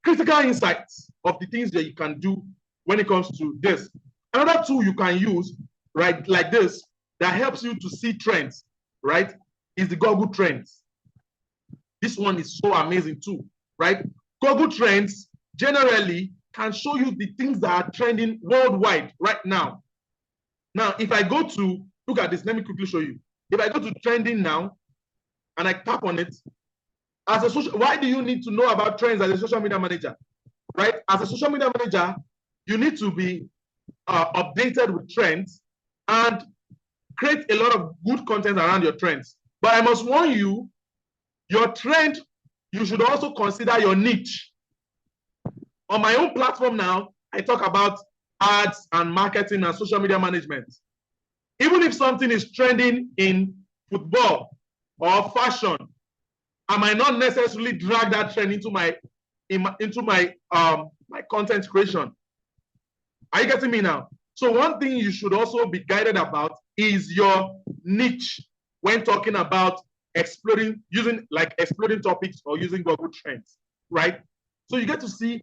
critical insights of the things that you can do when it comes to this. Another tool you can use, right, like this, that helps you to see trends, right, is the Google Trends. This one is so amazing too, right? Google Trends generally can show you the things that are trending worldwide right now. Now, if I go to, look at this, let me quickly show you. If I go to trending now, and I tap on it, why do you need to know about trends as a social media manager, right? As a social media manager, you need to be updated with trends and create a lot of good content around your trends. But I must warn you, your trend, you should also consider your niche. On my own platform now, I talk about ads and marketing and social media management. Even if something is trending in football or fashion, I might not necessarily drag that trend into my content creation. Are you getting me now? So one thing you should also be guided about is your niche when talking about using exploding topics or using Google Trends, right? So you get to see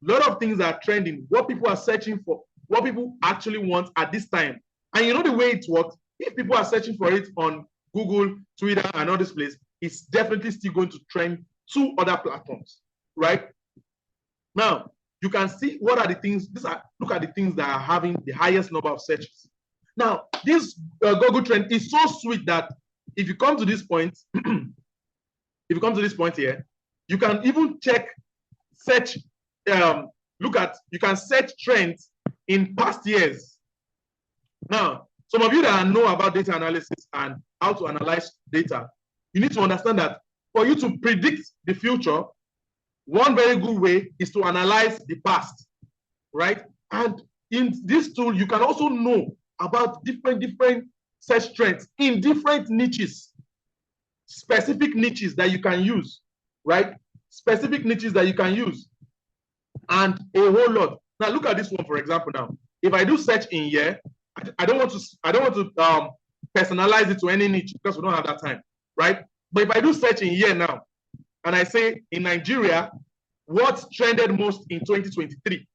a lot of things that are trending, what people are searching for, what people actually want at this time. And you know the way it works, if people are searching for it on Google, Twitter, and all this place, it's definitely still going to trend to other platforms, right? Now, you can see what are the things, look at the things that are having the highest number of searches. Now, this Google Trend is so sweet that if you come to this point, here, you can even search, you can search trends in past years. Now, some of you that know about data analysis and how to analyze data, you need to understand that for you to predict the future, one very good way is to analyze the past, right? And in this tool, you can also know about different search trends in different niches, specific niches that you can use, right? Specific niches that you can use, and a whole lot. Now, look at this one, for example. Now, if I do search in here, I don't want to personalize it to any niche because we don't have that time, right? But if I do search in here now, and I say in Nigeria, what trended most in 2023,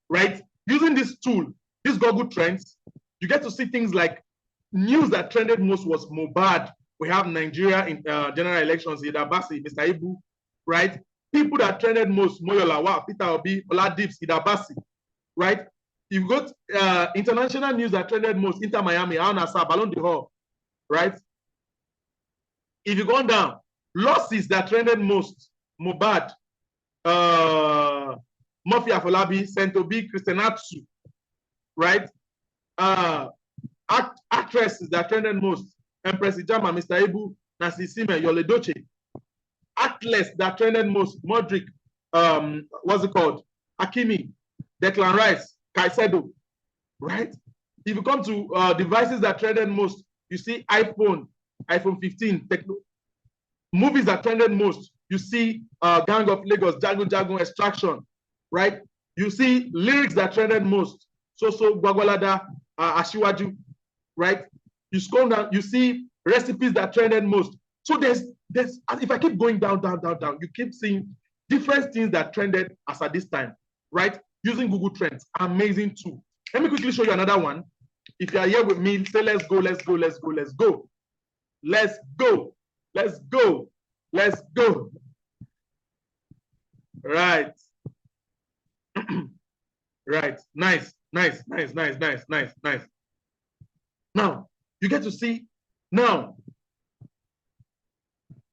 right? Using this tool, this Google Trends, you get to see things like news that trended most was Mohbad. We have Nigeria in general elections, Idabasi, Mr. Ibu, right? People that trended most, Moyola, wow, Peter Obi, Oladips, Idabasi, right? You've got international news that trended most, Inter Miami, Al Nassr, Ballon d'Or, right? If you go down, losses that trended most, Mohbad, Murphy Afolabi, Sentobi, Christian Atsu, right? Actresses that trended most, Empress Ijama, Mr. Ibu, Nancy Sime, Yole Doche. Athletes that trended most, Modric, what's it called? Hakimi, Declan Rice, Caicedo, right? If you come to devices that trended most, you see iPhone 15, Techno. Movies that trended most, you see Gang of Lagos, Jagun, Extraction, right? You see lyrics that trended most. So Gwagwalada, Ashiwaju, right? You scroll down, you see recipes that trended most. So there's if I keep going down, you keep seeing different things that trended as at this time, right? Using Google Trends, amazing tool. Let me quickly show you another one. If you are here with me, say let's go, let's go, let's go, let's go. Let's go, let's go, let's go. Right. Right. Nice, nice, nice, nice, nice, nice, nice. Now, you get to see, now,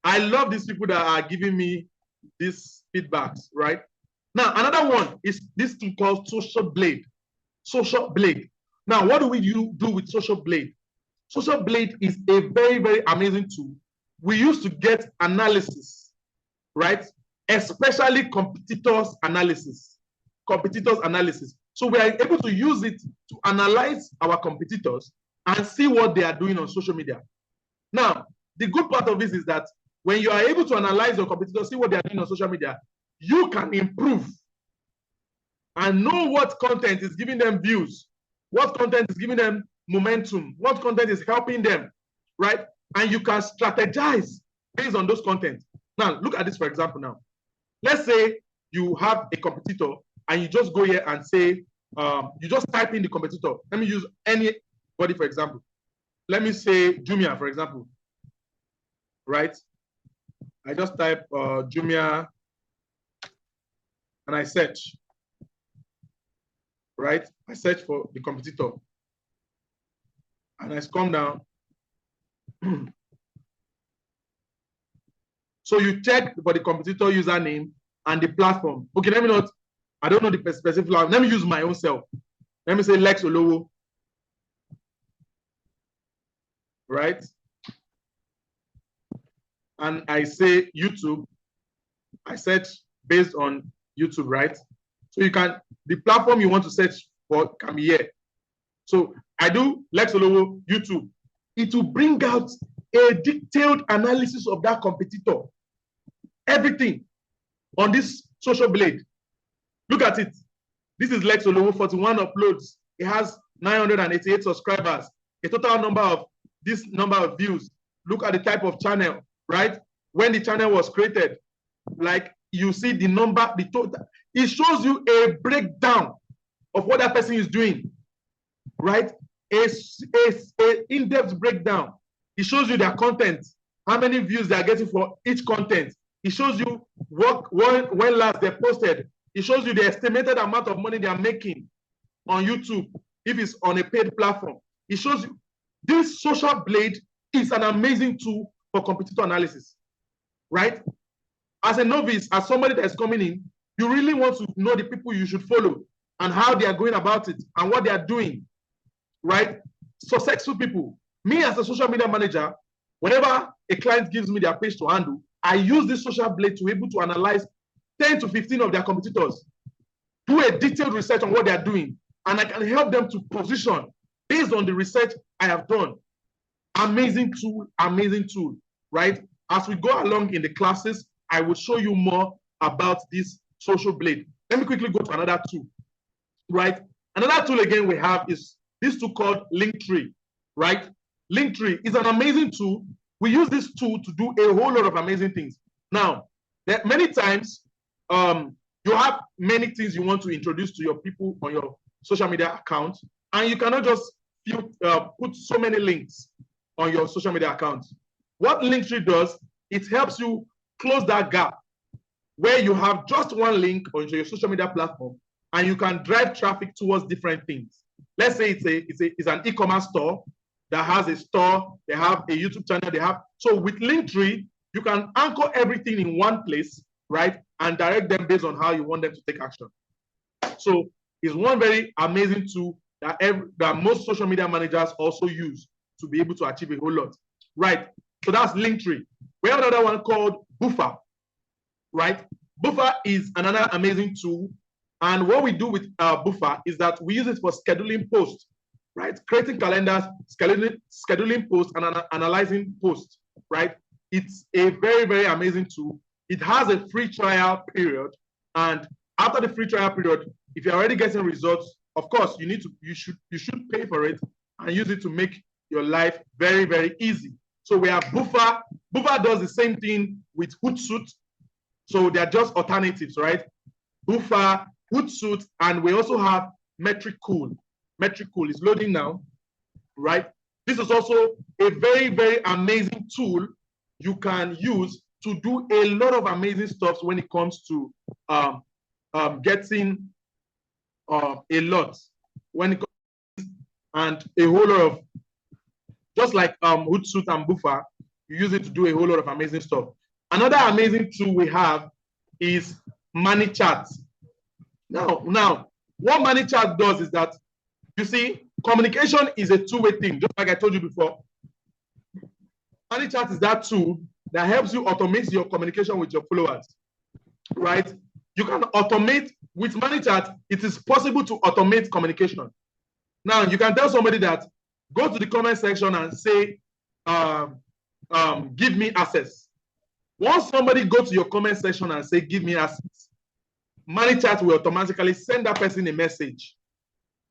I love these people that are giving me these feedbacks, right? Now, another one is this thing called Social Blade. Social Blade. Now, what do we do with Social Blade? Social Blade is a very, very amazing tool. We used to get analysis, right? Especially competitors analysis. Competitors analysis. So we are able to use it to analyze our competitors and see what they are doing on social media. Now, the good part of this is that when you are able to analyze your competitors, see what they are doing on social media, you can improve and know what content is giving them views, what content is giving them momentum, what content is helping them, right? And you can strategize based on those content. Now, look at this, for example, now. Let's say you have a competitor and you just go here and say, you just type in the competitor. Let me use anybody, for example. Let me say Jumia, for example, right? I just type Jumia and I search, right? I search for the competitor and I come down. So you check for the competitor username and the platform. Okay, let me not, I don't know the specific one. Let me use my own self. Let me say Lex Olowo, right? And I say YouTube. I search based on YouTube, right? So you can, the platform you want to search for can be here. So I do Lex Olowo, YouTube. It will bring out a detailed analysis of that competitor. Everything on this Social Blade. Look at it. This is Lex Olowo, 41 uploads. It has 988 subscribers. A total number of this number of views. Look at the type of channel, right? When the channel was created, like you see the number, the total. It shows you a breakdown of what that person is doing, right? A in-depth breakdown. It shows you their content, how many views they are getting for each content. It shows you when last they posted. It shows you the estimated amount of money they are making on YouTube if it's on a paid platform. It shows you this Social Blade is an amazing tool for competitor analysis, right? As a novice, as somebody that is coming in, you really want to know the people you should follow and how they are going about it and what they are doing, right? Successful people. Me as a social media manager, whenever a client gives me their page to handle, I use this Social Blade to be able to analyze 10 to 15 of their competitors, do a detailed research on what they are doing, and I can help them to position based on the research I have done. Amazing tool, right? As we go along in the classes, I will show you more about this Social Blade. Let me quickly go to another tool, right? Another tool again we have is this tool called Linktree, right? Linktree is an amazing tool. We use this tool to do a whole lot of amazing things. Now, many times, you have many things you want to introduce to your people on your social media account, and you cannot just put so many links on your social media account. What Linktree does, it helps you close that gap where you have just one link on your social media platform and you can drive traffic towards different things. Let's say it's an e-commerce store that has a store, they have a YouTube channel, they have. So with Linktree, you can anchor everything in one place, right? And direct them based on how you want them to take action. So it's one very amazing tool that most social media managers also use to be able to achieve a whole lot, right? So that's Linktree. We have another one called Buffer, right? Buffer is another amazing tool. And what we do with Buffer is that we use it for scheduling posts, right? Creating calendars, scheduling posts, and analyzing posts, right? It's a very, very amazing tool. It has a free trial period. And after the free trial period, if you're already getting results, of course, you should pay for it and use it to make your life very, very easy. So we have Buffer. Buffer does the same thing with Hootsuite. So they're just alternatives, right? Buffer, Hootsuite, and we also have Metricool. Metricool is loading now, right? This is also a very, very amazing tool you can use to do a lot of amazing stuff when it comes to getting a lot. When it comes and a whole lot of, just like Hootsuite and Buffer, you use it to do a whole lot of amazing stuff. Another amazing tool we have is ManyChat. Now, what ManyChat does is that, you see, communication is a two-way thing, just like I told you before. ManyChat is that tool that helps you automate your communication with your followers, right? You can automate with ManyChat. It is possible to automate communication. Now, you can tell somebody that, go to the comment section and say, give me access. Once somebody go to your comment section and say, give me access, ManyChat will automatically send that person a message.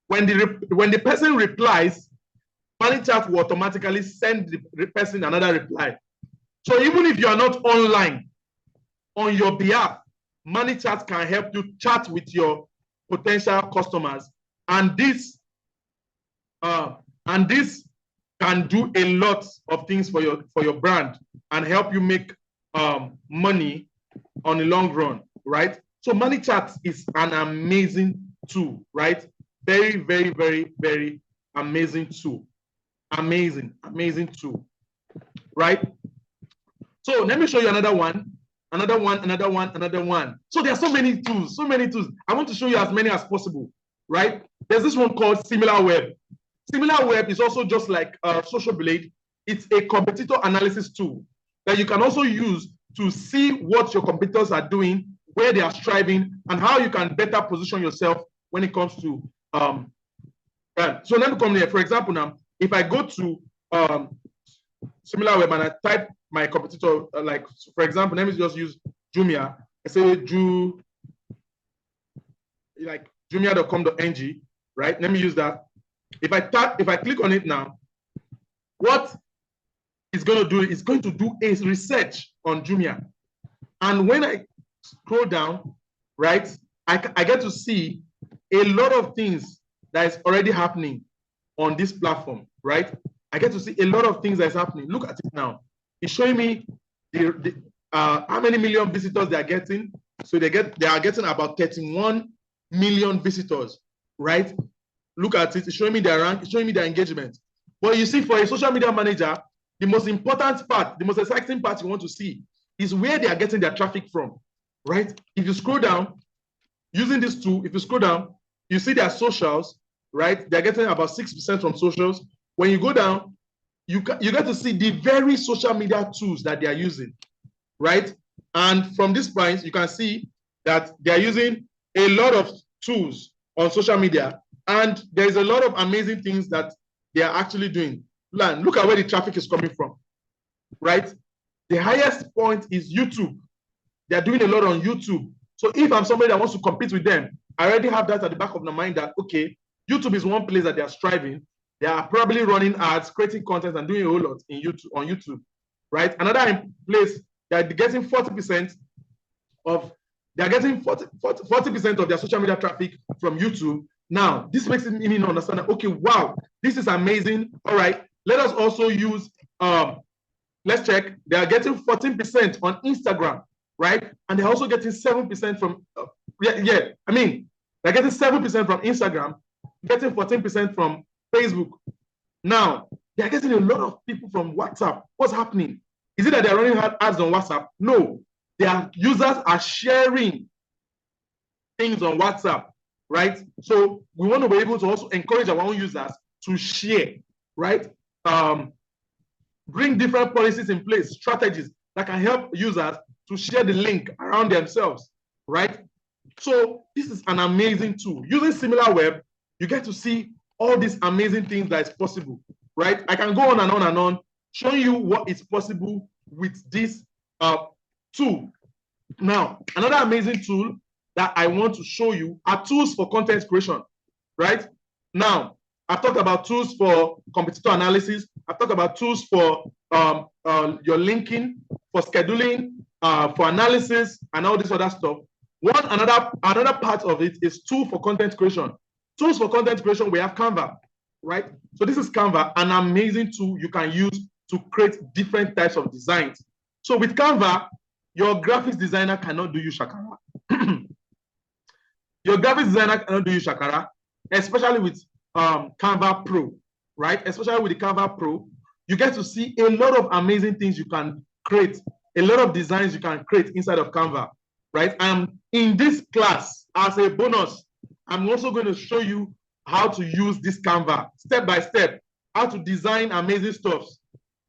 When the person replies, ManyChat will automatically send the person another reply. So even if you are not online, on your behalf, ManyChat can help you chat with your potential customers, and this can do a lot of things for your brand and help you make money on the long run, right? So ManyChat is an amazing tool, right? Very, very, very, very amazing tool. Amazing tool, right? So let me show you another one. So there are so many tools. I want to show you as many as possible, right? There's this one called SimilarWeb. SimilarWeb is also just like Social Blade. It's a competitor analysis tool that you can also use to see what your competitors are doing, where they are striving, and how you can better position yourself when it comes to so let me come here. For example, now, if I go to SimilarWeb and I type my competitor, like, for example, let me just use Jumia. I say like jumia.com.ng, right? Let me use that. If I click on it now, what it's going to do is going to do a research on Jumia. And when I scroll down, right, I get to see a lot of things that is already happening on this platform, right? I get to see a lot of things that's happening. Look at it now. It's showing me how many million visitors they are getting. So they are getting about 31 million visitors, right? Look at it. It's showing me their rank. It's showing me their engagement. But you see, for a social media manager, the most important part, the most exciting part you want to see is where they are getting their traffic from, right? If you scroll down, using this tool, if you scroll down, you see their socials, right? They're getting about 6% from socials. When you go down, you get to see the very social media tools that they are using, right? And from this point, you can see that they're using a lot of tools on social media, and there's a lot of amazing things that they are actually doing. Look at where the traffic is coming from, right? The highest point is YouTube. They're doing a lot on YouTube. So if I'm somebody that wants to compete with them, I already have that at the back of my mind that, okay, YouTube is one place that they are striving. They are probably running ads, creating content, and doing a whole lot on YouTube, right? Another place they're getting 40% of their social media traffic from YouTube. Now, this makes me understand that, okay, wow, this is amazing. All right, let us also use, let's check. They are getting 14% on Instagram, right? And they're also getting 7% from, they're getting 7% from Instagram, getting 14% from Facebook. Now, they're getting a lot of people from WhatsApp. What's happening? Is it that they're running ads on WhatsApp? No, their users are sharing things on WhatsApp, right? So we want to be able to also encourage our own users to share, right? Bring different policies in place, strategies that can help users to share the link around themselves, right? So this is an amazing tool. Using SimilarWeb, you get to see all these amazing things that is possible, right? I can go on and on and on, showing you what is possible with this tool. Now, another amazing tool that I want to show you are tools for content creation, right? Now, I've talked about tools for competitor analysis. I've talked about tools for your linking, for scheduling, for analysis, and all this other stuff. Another part of it is tool for content creation. Tools for content creation, we have Canva, right? So this is Canva, an amazing tool you can use to create different types of designs. So with Canva, your graphics designer cannot do you shakara. Your graphics designer cannot do you shakara, especially with Canva Pro, right? Especially with the Canva Pro, you get to see a lot of amazing things you can create, a lot of designs you can create inside of Canva, right? And in this class, as a bonus, I'm also going to show you how to use this Canva step by step, how to design amazing stuff.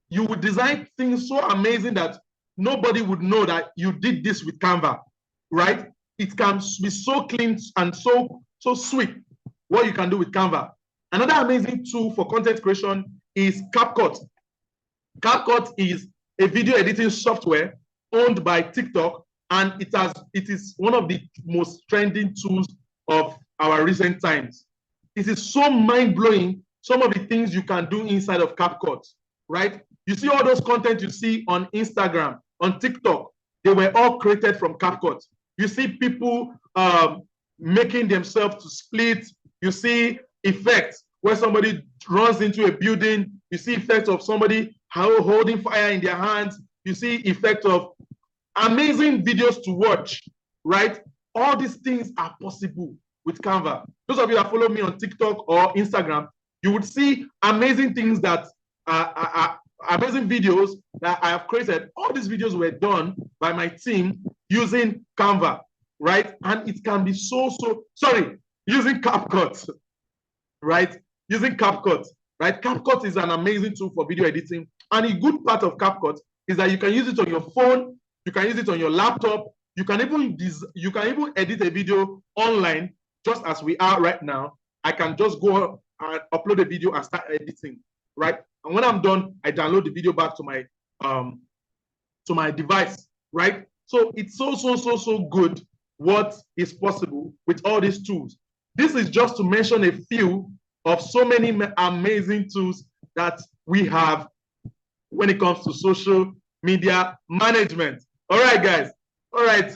You would design things so amazing that nobody would know that you did this with Canva, right? It can be so clean and so sweet what you can do with Canva. Another amazing tool for content creation is CapCut. CapCut is a video editing software owned by TikTok, and it is one of the most trending tools of our recent times. It is so mind-blowing, some of the things you can do inside of CapCut, right? You see all those content you see on Instagram, on TikTok, they were all created from CapCut. You see people making themselves to split. You see effects where somebody runs into a building. You see effects of somebody holding fire in their hands. You see effects of amazing videos to watch, right? All these things are possible with Canva. Those of you that follow me on TikTok or Instagram, you would see amazing things that amazing videos that I have created. All these videos were done by my team using Canva, right? And it can be using CapCut, right? Using CapCut, right? CapCut is an amazing tool for video editing. And a good part of CapCut is that you can use it on your phone, you can use it on your laptop, you can even edit a video online, just as we are right now. I can just go and upload a video and start editing, right? And when I'm done, I download the video back to my device, right? So it's so good what is possible with all these tools. This is just to mention a few of so many amazing tools that we have when it comes to social media management. All right, guys. All right.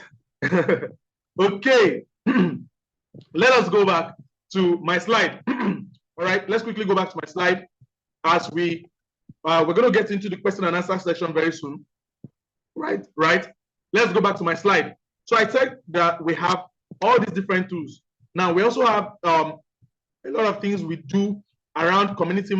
Okay. Let us go back to my slide. All right, let's quickly go back to my slide as we're going to get into the question and answer section very soon. Right. Let's go back to my slide. So I said that we have all these different tools. Now we also have a lot of things we do around community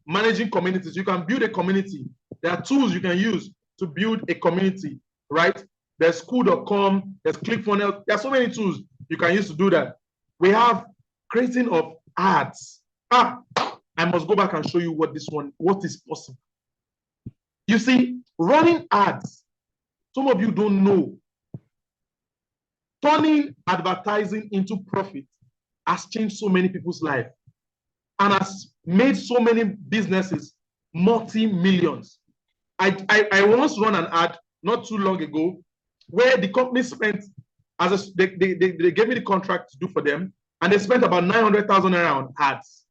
managing communities. You can build a community. There are tools you can use to build a community, right? There's school.com, there's ClickFunnels. There are so many tools you can use to do that. We have creating of ads. I must go back and show you what is possible. You see, running ads, some of you don't know. Turning advertising into profit has changed so many people's lives and has made so many businesses multi-millions. I once run an ad not too long ago where the company spent, they gave me the contract to do for them, and they spent about 900,000 naira on ads.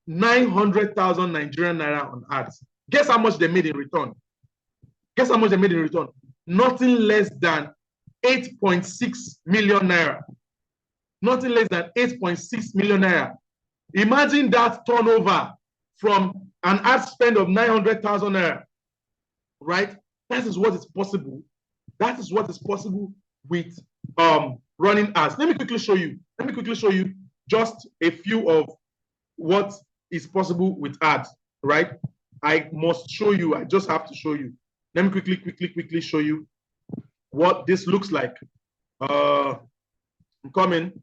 900,000 Nigerian naira on ads. Guess how much they made in return? Guess how much they made in return? Nothing less than 8.6 million naira. Nothing less than 8.6 million naira. Imagine that turnover from an ad spend of 900,000 naira, right? That is what is possible. That is what is possible with running ads. Let me quickly show you. Let me quickly show you just a few of what is possible with ads, right? I must show you. I just have to show you. Let me quickly show you what this looks like. I'm coming.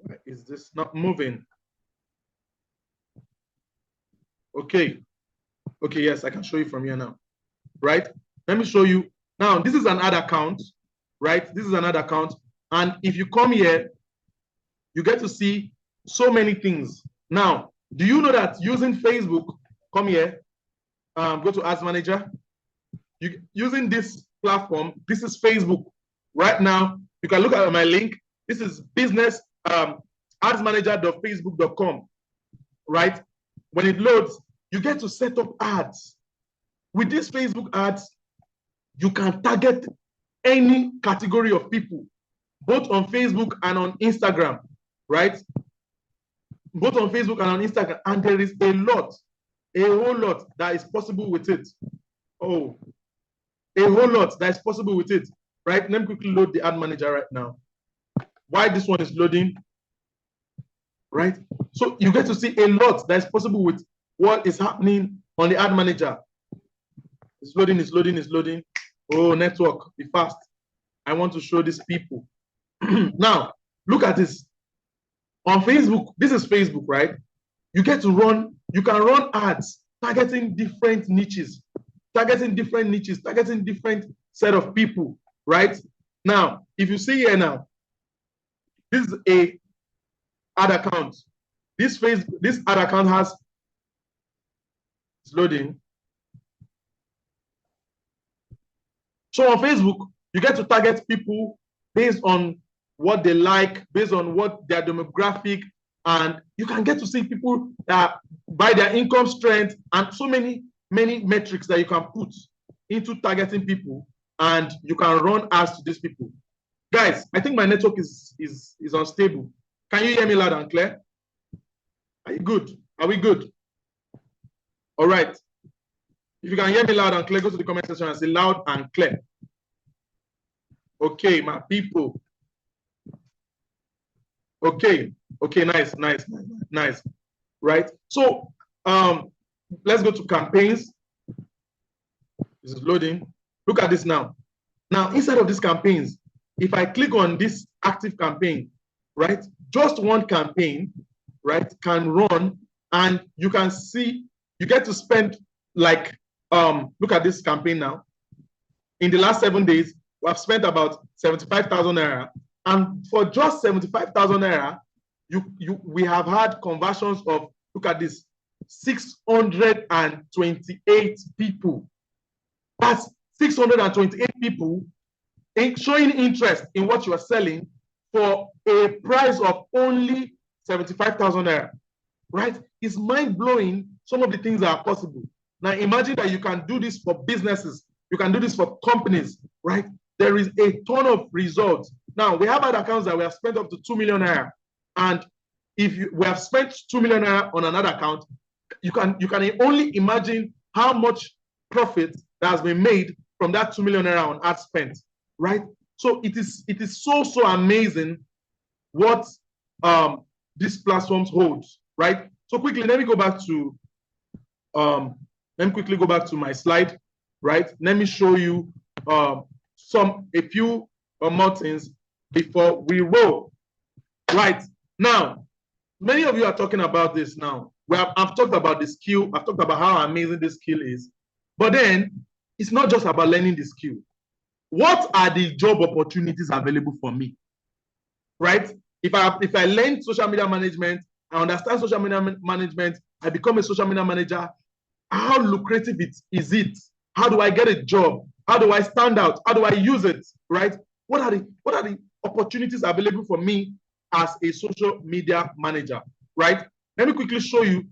Why is this not moving? Okay. Okay, yes, I can show you from here now. Right? Let me show you. Now, this is an ad account, right? This is an ad account. And if you come here, you get to see so many things. Now, do you know that using Facebook, come here, go to Ads Manager, using this platform, this is Facebook. Right now, you can look at my link. This is business adsmanager.facebook.com. Right? When it loads, you get to set up ads. With these Facebook ads, you can target any category of people, both on Facebook and on Instagram, right? Both on Facebook and on Instagram. And there is a whole lot that is possible with it. Oh, a whole lot that is possible with it, right? Let me quickly load the ad manager right now. Why this one is loading, right? So you get to see a lot that is possible with what is happening on the ad manager. It's loading, it's loading, it's loading. Oh, network, be fast. I want to show these people. Now, look at this. On Facebook, this is Facebook, right? You get to run, you can run ads targeting different niches, targeting different set of people, right? Now, if you see here now, this is a ad account. This ad account has, it's loading. So on Facebook, you get to target people based on what they like, based on what their demographic, and you can get to see people by their income strength and so many metrics that you can put into targeting people, and you can run ads to these people. Guys, I think my network is unstable. Can you hear me loud and clear? Are you good? Are we good? All right. If you can hear me loud and clear, go to the comment section and say loud and clear. Okay, my people. Okay, nice. Right. So let's go to campaigns. This is loading. Look at this now. Now, inside of these campaigns, if I click on this active campaign, right, just one campaign, right, can run, and you can see, you get to spend like, look at this campaign now. In the last 7 days, we have spent about 75,000 naira. And for just 75,000 naira, we have had conversions of, look at this, 628 people. That's 628 people showing interest in what you are selling for a price of only 75,000 naira, right? It's mind-blowing, some of the things that are possible. Now imagine that you can do this for businesses, you can do this for companies, right? There is a ton of results. Now we have other accounts that we have spent up to 2 million naira, and if we have spent 2 million naira on another account, you can only imagine how much profit that has been made from that 2 million naira on ad spent, right? So it is so amazing what these platforms hold, right? So quickly, let me go back to my slide, right? Let me show you a few more things before we roll. Right now, many of you are talking about this now. I've talked about the skill. I've talked about how amazing this skill is. But then it's not just about learning the skill. What are the job opportunities available for me? Right? If I learn social media management, I understand social media management, I become a social media manager, how lucrative is it? How do I get a job? How do I stand out? How do I use it? Right? What are the opportunities available for me as a social media manager? Right? Let me quickly show you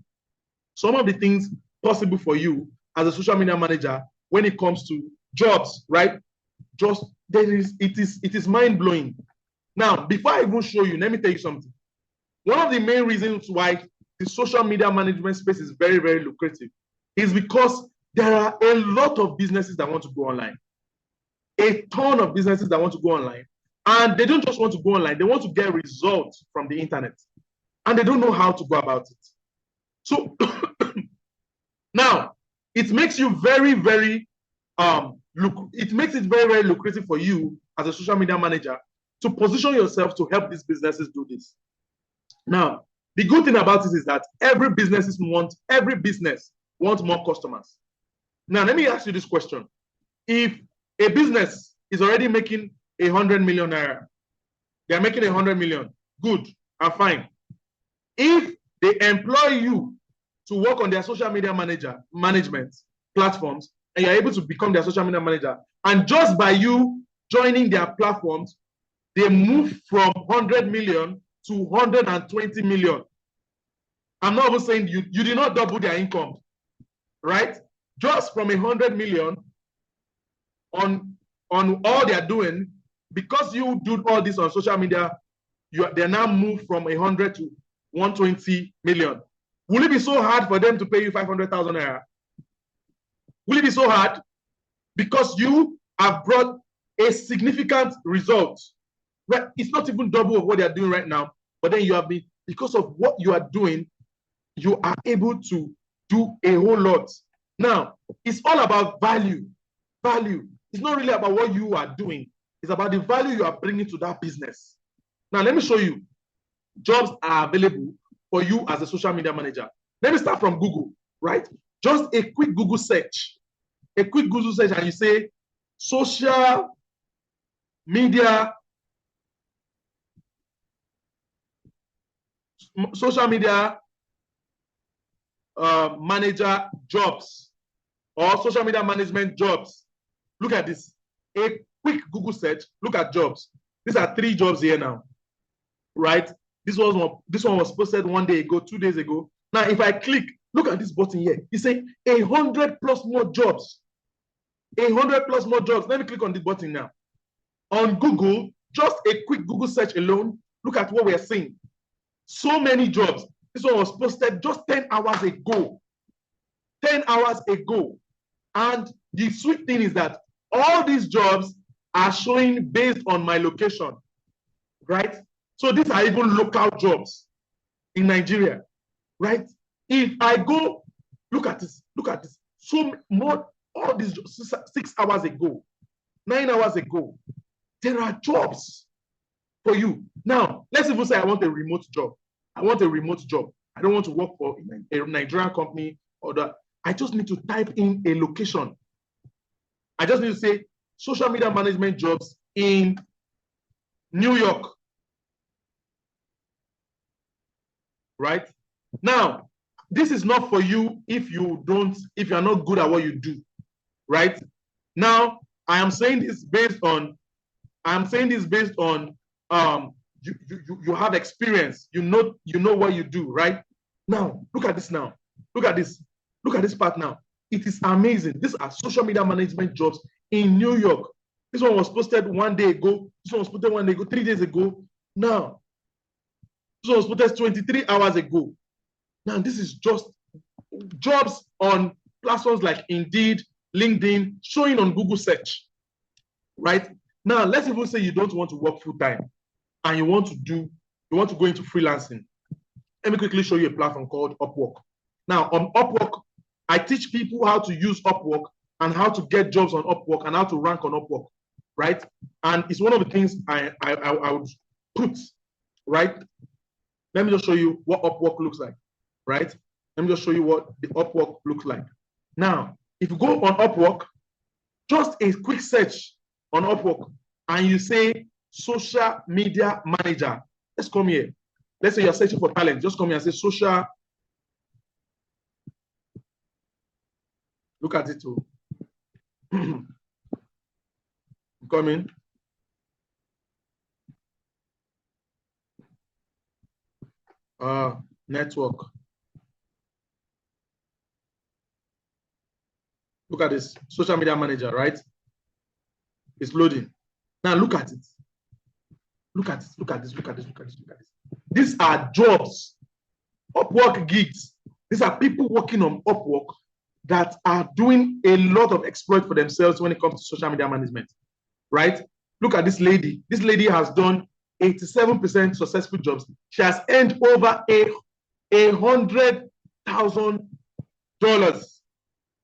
some of the things possible for you as a social media manager when it comes to jobs, right? It is mind-blowing. Now, before I even show you, let me tell you something. One of the main reasons why the social media management space is very, very lucrative is because there are a lot of businesses that want to go online. A ton of businesses that want to go online. And they don't just want to go online, they want to get results from the internet. And they don't know how to go about it. So now it makes you very, very it makes it very, very lucrative for you as a social media manager to position yourself to help these businesses do this. Now, the good thing about this is that every business wants more customers. Now, let me ask you this question. If a business is already making 100 million naira, they're making 100 million, good and fine. If they employ you to work on their social media management platforms, and you're able to become their social media manager, And just by you joining their platforms, they move from 100 million to 120 million. I'm not even saying you did not double their income, right? Just from 100 million on all they're doing, because you do all this on social media, they're now moved from 100 to 120 million. Will it be so hard for them to pay you 500,000 naira? Will it be so hard? Because you have brought a significant result. Right? It's not even double of what they're doing right now, but then you have been, because of what you are doing, you are able to do a whole lot. Now, it's all about value. Value. It's not really about what you are doing. It's about the value you are bringing to that business. Now, let me show you. Jobs are available for you as a social media manager. Let me start from Google, right? Just a quick Google search. A quick Google search, and you say social media manager jobs or social media management jobs. Look at this. A quick Google search. Look at jobs. These are 3 jobs here now, right? This one was posted 1 day ago, 2 days ago. Now, if I click, look at this button here. You say 100 plus more jobs. 100 plus more jobs. Let me click on this button now. On Google, just a quick Google search alone, look at what we are seeing. So many jobs. This one was posted just 10 hours ago. 10 hours ago. And the sweet thing is that all these jobs are showing based on my location, right? So these are even local jobs in Nigeria, right? If I go, look at this. So more, all these 6 hours ago, 9 hours ago, there are jobs for you. Now, let's even say I want a remote job. I want a remote job. I don't want to work for a Nigerian company or that. I just need to type in a location. I just need to say social media management jobs in New York. Right? Now, this is not for you if you are not good at what you do. Right? Now, I am saying this based on you have experience, you know what you do, right? Now, look at this now. Look at this part now. It is amazing. These are social media management jobs in New York. This one was posted 1 day ago. This one was posted 1 day ago, 3 days ago. Now, this one was posted 23 hours ago. Now, this is just jobs on platforms like Indeed, LinkedIn, showing on Google search, right? Now, let's even say you don't want to work full-time and you want to go into freelancing. Let me quickly show you a platform called Upwork. Now, on Upwork, I teach people how to use Upwork and how to get jobs on Upwork and how to rank on Upwork, right? And it's one of the things I would put, right? Let me just show you what Upwork looks like, right? Let me just show you what the Upwork looks like. Now, if you go on Upwork, just a quick search on Upwork, and you say social media manager. Let's come here. Let's say you're searching for talent. Just come here and say social. Look at it too. Come in. Network. Look at this. Social media manager, right? It's loading. Now look at it. Look at this. Look at this. Look at this. Look at this. Look at this. These are jobs. Upwork gigs. These are people working on Upwork that are doing a lot of exploit for themselves when it comes to social media management, right? Look at this lady. This lady has done 87% successful jobs. She has earned over $100,000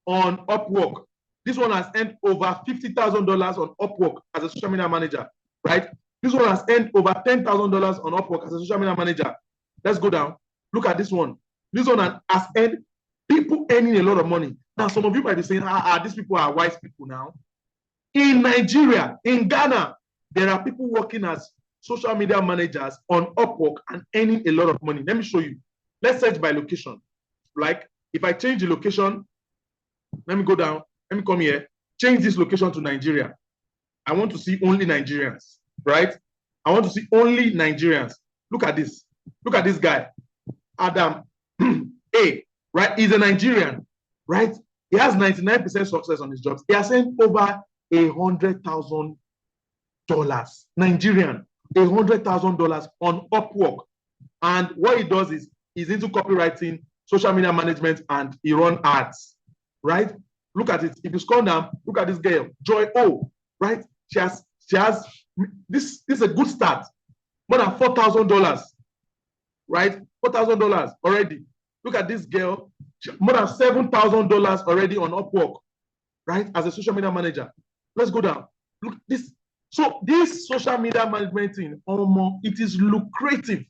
on Upwork. This one has earned over $50,000 on Upwork as a social media manager, right? This one has earned over $10,000 on Upwork as a social media manager. Let's go down. Look at this one. This one has earned people earning a lot of money. Now, some of you might be saying, these people are wise people now. In Nigeria, in Ghana, there are people working as social media managers on Upwork and earning a lot of money. Let me show you. Let's search by location. Like, if I change the location, let me go down. Let me come here. change this location to Nigeria. I want to see only Nigerians, right? I want to see only Nigerians. Look at this. Look at this guy, Adam A, right? He's a Nigerian, right? He has 99% success on his jobs. He has sent over $100,000. Nigerian, $100,000 on Upwork. And what he does is he's into copywriting, social media management, and he runs ads, right? Look at it. If you scroll down, look at this girl, Joy O, right? She has this is a good start. More than $4,000, right? $4,000 already. Look at this girl, more than $7,000 already on Upwork, right? As a social media manager. Let's go down. Look this. So this social media management thing, it is lucrative,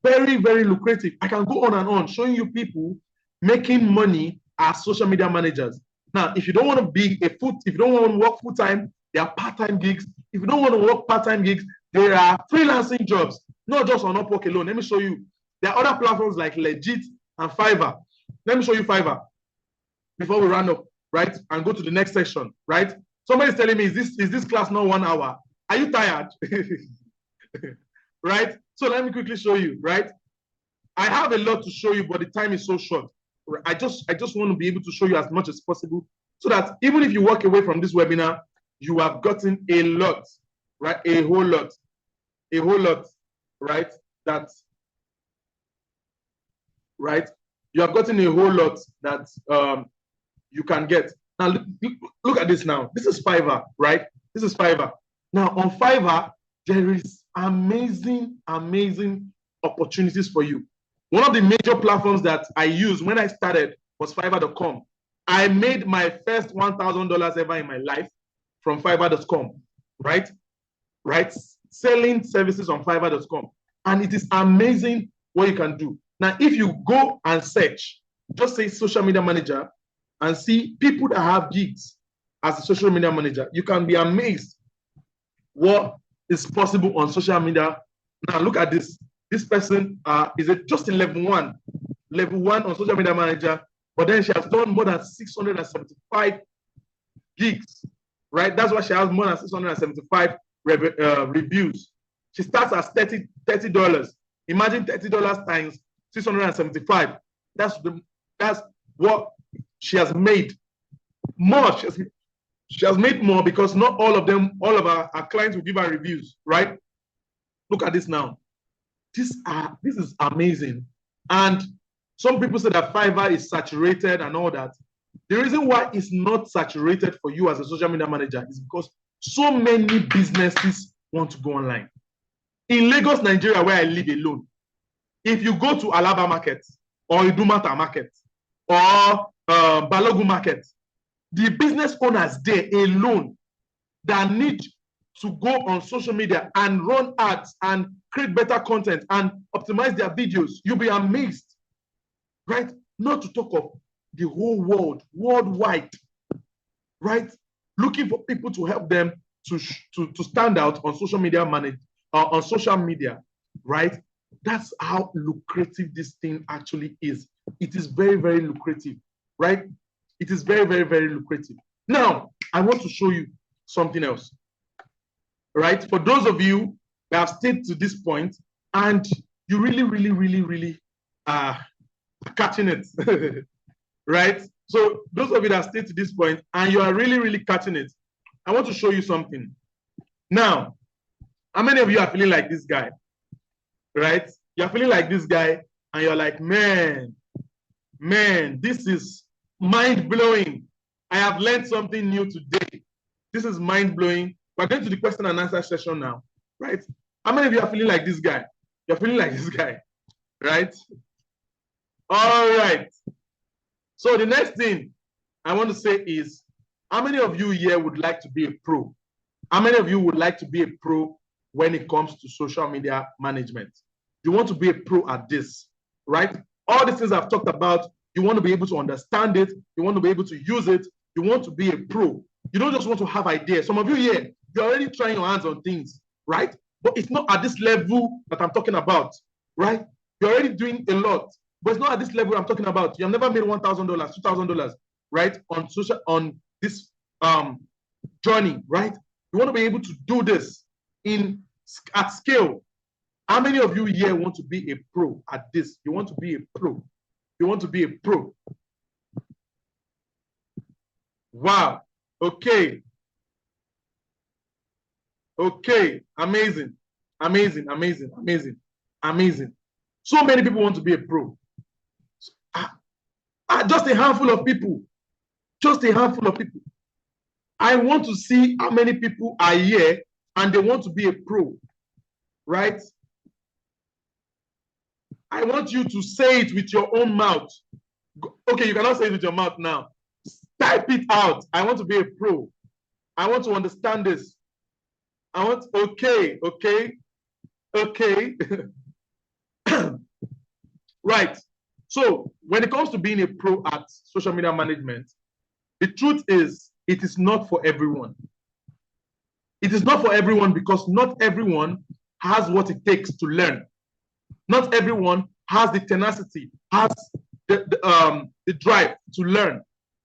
very, very lucrative. I can go on and on showing you people making money as social media managers. Now, if you don't want to be if you don't want to work full time, there are part-time gigs. If you don't want to work part-time gigs, there are freelancing jobs, not just on Upwork alone. Let me show you. There are other platforms like Legit and Fiverr. Let me show you Fiverr before we round up, right? And go to the next section, right? Somebody is telling me, is this class not 1 hour? Are you tired? Right? So let me quickly show you, right? I have a lot to show you, but the time is so short. I just want to be able to show you as much as possible so that even if you walk away from this webinar, you have gotten a lot, right? A whole lot, right? Right? You have gotten a whole lot that you can get. Now, look at this now. This is Fiverr, right? This is Fiverr. Now, on Fiverr, there is amazing opportunities for you. One of the major platforms that I used when I started was Fiverr.com. I made my first $1,000 ever in my life from Fiverr.com, right? Selling services on Fiverr.com. And it is amazing what you can do. Now, if you go and search, just say social media manager and see people that have gigs as a social media manager, you can be amazed what is possible on social media. Now, look at this. This person is just in level one on social media manager, but then she has done more than 675 gigs, right? That's why she has more than 675 reviews. She starts at $30. Imagine $30 times 675. That's what she has made. More. She has made more because not all of our clients will give her reviews, right? Look at this now. This is amazing. And some people say that Fiverr is saturated and all that. The reason why it's not saturated for you as a social media manager is because so many businesses want to go online. In Lagos, Nigeria, where I live alone, if you go to Alaba Market or Idumata Market or Balogun Market, the business owners there alone that need to go on social media and run ads and create better content and optimize their videos, you'll be amazed, right? Not to talk of the whole world, worldwide, right? Looking for people to help them to stand out on social media right? That's how lucrative this thing actually is. It is very, very lucrative, right? It is very, very, very lucrative. Now, I want to show you something else, right? For those of you that have stayed to this point and you really are catching it, right? So those of you that have stayed to this point and you are really catching it, I want to show you something. Now, how many of you are feeling like this guy, right? You're feeling like this guy and you're like, man, this is mind-blowing. I have learned something new today. This is mind-blowing. We're going to the question and answer session now, right? How many of you are feeling like this guy? You're feeling like this guy, right? All right. So the next thing I want to say is, how many of you here would like to be a pro? How many of you would like to be a pro when it comes to social media management? You want to be a pro at this, right? All the things I've talked about, you want to be able to understand it. You want to be able to use it. You want to be a pro. You don't just want to have ideas. Some of you here, you're already trying your hands on things, right? But it's not at this level that I'm talking about, right? You're already doing a lot, but it's not at this level I'm talking about. You've never made $1,000, $2,000, right? On this journey, right? You want to be able to do this at scale. How many of you here want to be a pro at this? You want to be a pro. You want to be a pro. Wow. Okay. Okay. Amazing. Amazing. Amazing. Amazing. Amazing. So many people want to be a pro. Just a handful of people. Just a handful of people. I want to see how many people are here and they want to be a pro, right? I want you to say it with your own mouth. Okay, you cannot say it with your mouth now. Type it out. I want to be a pro. I want to understand this. Okay. Right. So when it comes to being a pro at social media management, the truth is it is not for everyone. It is not for everyone because not everyone has what it takes to learn. Not everyone has the tenacity, has the drive to learn.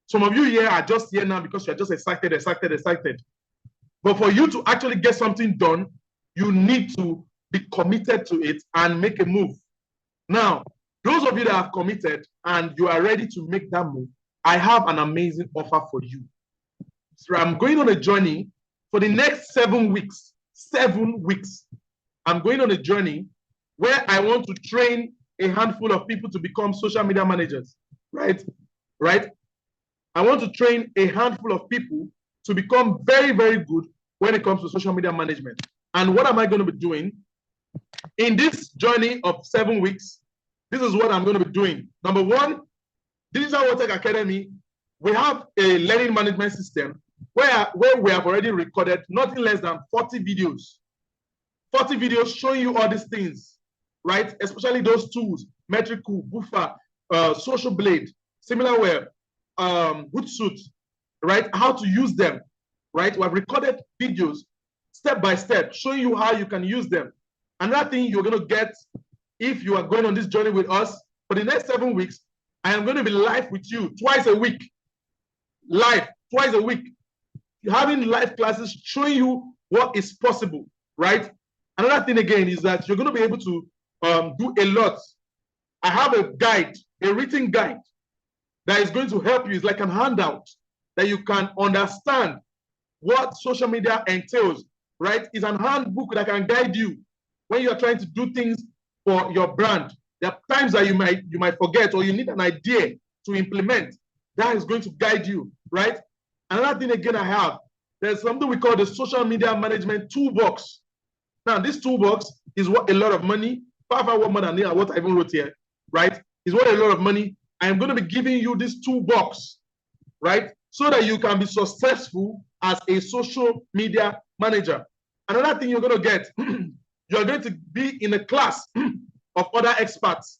Some of you here are just here now because you're just excited. But for you to actually get something done, you need to be committed to it and make a move. Now, those of you that have committed and you are ready to make that move, I have an amazing offer for you. So I'm going on a journey for the next 7 weeks. 7 weeks. I'm going on a journey where I want to train a handful of people to become social media managers, right? I want to train a handful of people to become very, very good when it comes to social media management. And what am I going to be doing? In this journey of 7 weeks, this is what I'm going to be doing. Number one, Digital World Tech Academy, we have a learning management system where we have already recorded nothing less than 40 videos. 40 videos showing you all these things, right? Especially those tools, Metricool, Buffer, Social Blade, SimilarWare, Hootsuite, right? How to use them, right? We have recorded videos step by step showing you how you can use them. Another thing you're going to get if you are going on this journey with us for the next 7 weeks, I am going to be live with you twice a week. Live, twice a week. Having live classes showing you what is possible, right? Another thing again is that you're going to be able to do a lot. I have a guide, a written guide that is going to help you. It's like a handout that you can understand what social media entails, right? It's an handbook that can guide you when you're trying to do things for your brand. There are times that you might forget or you need an idea to implement. That is going to guide you, right? Another thing again I have, there's something we call the social media management toolbox. Now, this toolbox is what a lot of money, far more than what I even wrote here, right? Is what a lot of money. I am going to be giving you this toolbox, right? So that you can be successful as a social media manager. Another thing you're going to get, you're going to be in a class of other experts,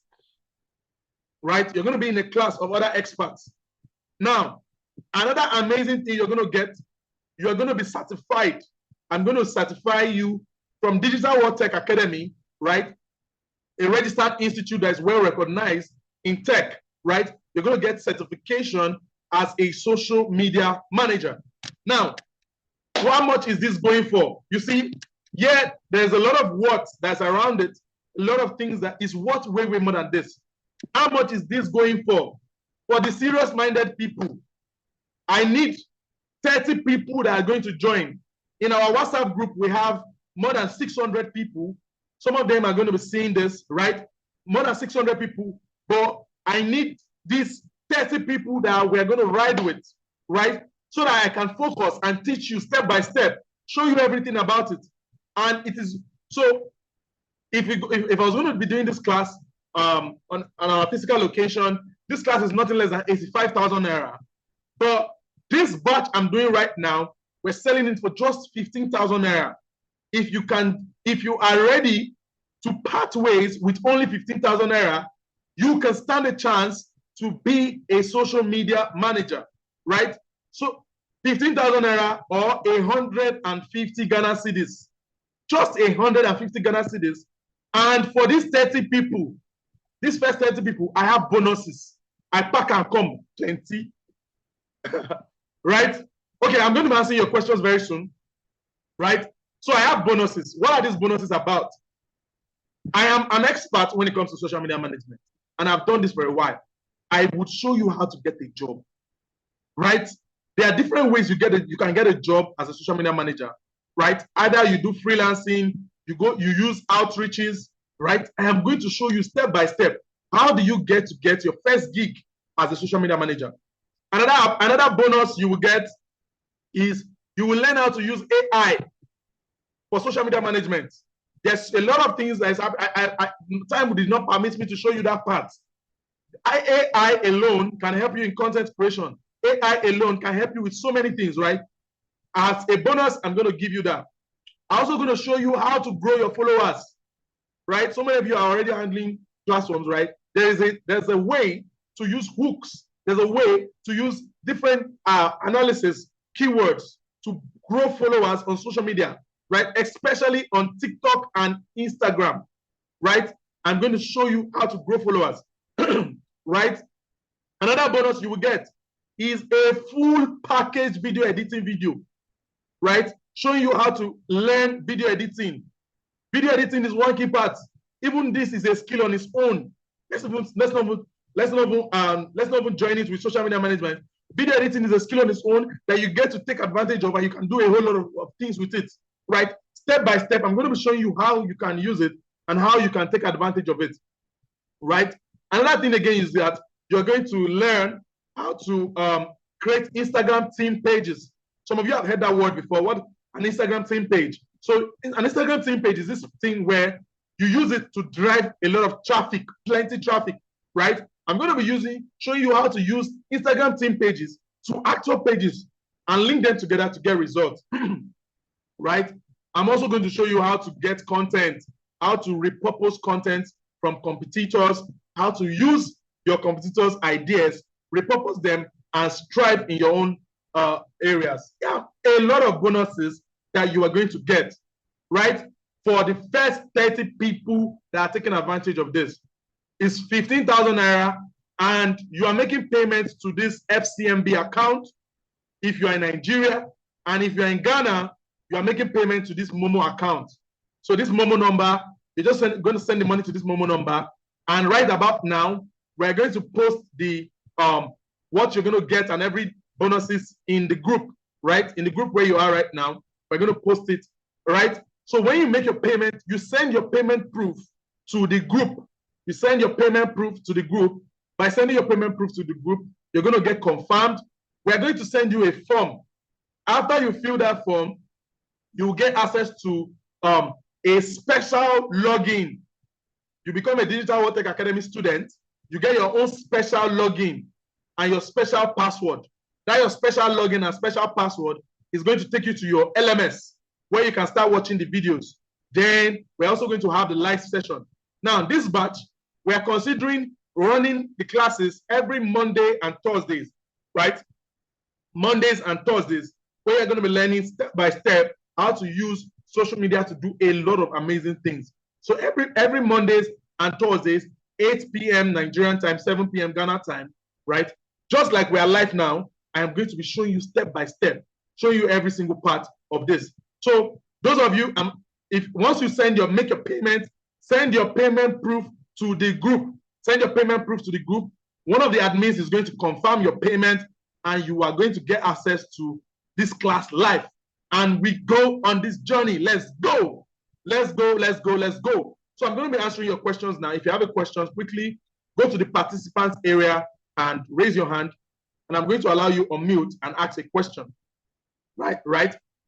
right? You're going to be in a class of other experts. Now, another amazing thing you're going to get, you're going to be certified. I'm going to certify you from Digital World Tech Academy, right? A registered institute that is well recognized in tech, right? You're going to get certification as a social media manager. Now, how much is this going for? You see, yeah, there's a lot of what that's around it, a lot of things that is worth way more than this. How much is this going for? For the serious-minded people, I need 30 people that are going to join. In our WhatsApp group, we have more than 600 people. Some of them are going to be seeing this, right? More than 600 people, but I need these 30 people that we're going to ride with, right? So that I can focus and teach you step by step, show you everything about it. And it is, so if I was going to be doing this class on our physical location, this class is nothing less than 85,000 naira. But this batch I'm doing right now, we're selling it for just 15,000 naira. If you are ready to part ways with only 15,000 naira, you can stand a chance to be a social media manager, right? So 15,000 naira or 150 Ghana cedis, just 150 Ghana cedis. And for these 30 people, these first 30 people, I have bonuses. I pack and come 20, right? Okay, I'm going to be answering your questions very soon, right? So I have bonuses. What are these bonuses about? I am an expert when it comes to social media management, and I've done this for a while. I would show you how to get a job, right? There are different ways you can get a job as a social media manager, right? Either you do freelancing, you use outreaches, right? I am going to show you step by step how do you get your first gig as a social media manager. Another bonus you will get is you will learn how to use AI for social media management. There's a lot of things that time did not permit me to show you that part. AI alone can help you in content creation. AI alone can help you with so many things, right? As a bonus, I'm going to give you that. I'm also going to show you how to grow your followers, right? So many of you are already handling platforms, right? There's a way to use hooks. There's a way to use different analysis, keywords to grow followers on social media, right? Especially on TikTok and Instagram, right? I'm going to show you how to grow followers, right? Another bonus you will get is a full package video editing video, right? Showing you how to learn video editing. Video editing is one key part. Even this is a skill on its own. Let's not even join it with social media management. Video editing is a skill on its own that you get to take advantage of, and you can do a whole lot of things with it, right? Step by step, I'm going to be showing you how you can use it and how you can take advantage of it, right? Another thing again is that you're going to learn how to create Instagram theme pages. Some of you have heard that word before. What an Instagram theme page? So an Instagram theme page is this thing where you use it to drive a lot of traffic, plenty traffic, right? I'm going to be showing you how to use Instagram theme pages to actual pages and link them together to get results, right? I'm also going to show you how to get content, how to repurpose content from competitors, how to use your competitors' ideas, repurpose them, and strive in your own areas. Yeah, a lot of bonuses that you are going to get, right? For the first 30 people that are taking advantage of this, is 15,000 naira, and you are making payments to this FCMB account if you are in Nigeria, and if you are in Ghana, you are making payment to this Momo account. So this Momo number, you're just going to send the money to this Momo number, and right about now, we're going to post the what you're going to get and every bonuses in the group, right? In the group where you are right now, we're going to post it, right? So when you make your payment, you send your payment proof to the group. You send your payment proof to the group. By sending your payment proof to the group, you're going to get confirmed. We're going to send you a form. After you fill that form, you will get access to a special login. You become a Digital World Tech Academy student, you get your own special login and your special password. That your special login and special password is going to take you to your LMS, where you can start watching the videos. Then we're also going to have the live session. Now, this batch, we are considering running the classes every Monday and Thursdays, right? Mondays and Thursdays, where you're going to be learning step by step how to use social media to do a lot of amazing things. So every Mondays and Thursdays, 8 p.m. Nigerian time, 7 p.m. Ghana time, right? Just like we are live now, I am going to be showing you step by step, showing you every single part of this. So those of you, if once you make your payment, send your payment proof to the group. Send your payment proof to the group. One of the admins is going to confirm your payment, and you are going to get access to this class live. And we go on this journey. Let's go. Let's go, let's go, let's go. So I'm going to be answering your questions now. If you have a question, quickly go to the participants area and raise your hand. And I'm going to allow you on mute and ask a question. Right?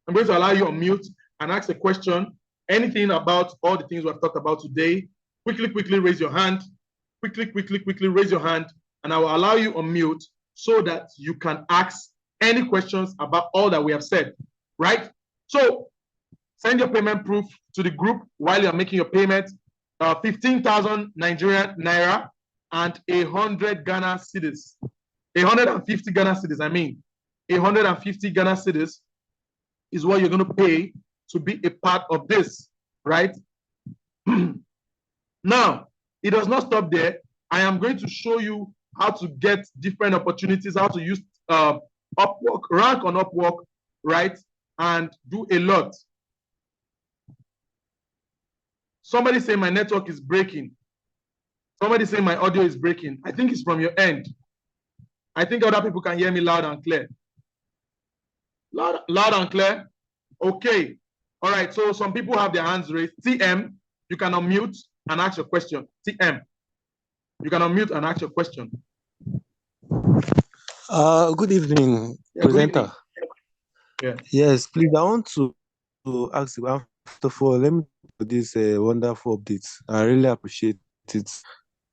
I'm going to allow you on mute and ask a question. Anything about all the things we've talked about today, quickly raise your hand. Quickly raise your hand. And I will allow you on mute so that you can ask any questions about all that we have said. Right? So send your payment proof to the group while you're making your payment. 15,000 Nigerian naira and 100 Ghana cedis. 150 Ghana cedis, 150 Ghana cedis is what you're going to pay to be a part of this, right? Now, it does not stop there. I am going to show you how to get different opportunities, how to use Upwork, rank on Upwork, right? And do a lot. Somebody say my network is breaking. Somebody say my audio is breaking. I think it's from your end. I think other people can hear me loud and clear. Loud and clear. Okay. All right. So some people have their hands raised. TM, you can unmute and ask your question. TM, you can unmute and ask your question. Good evening, presenter. Good evening. Yes, please, I want to ask you, first of all, let me for this wonderful update. I really appreciate it.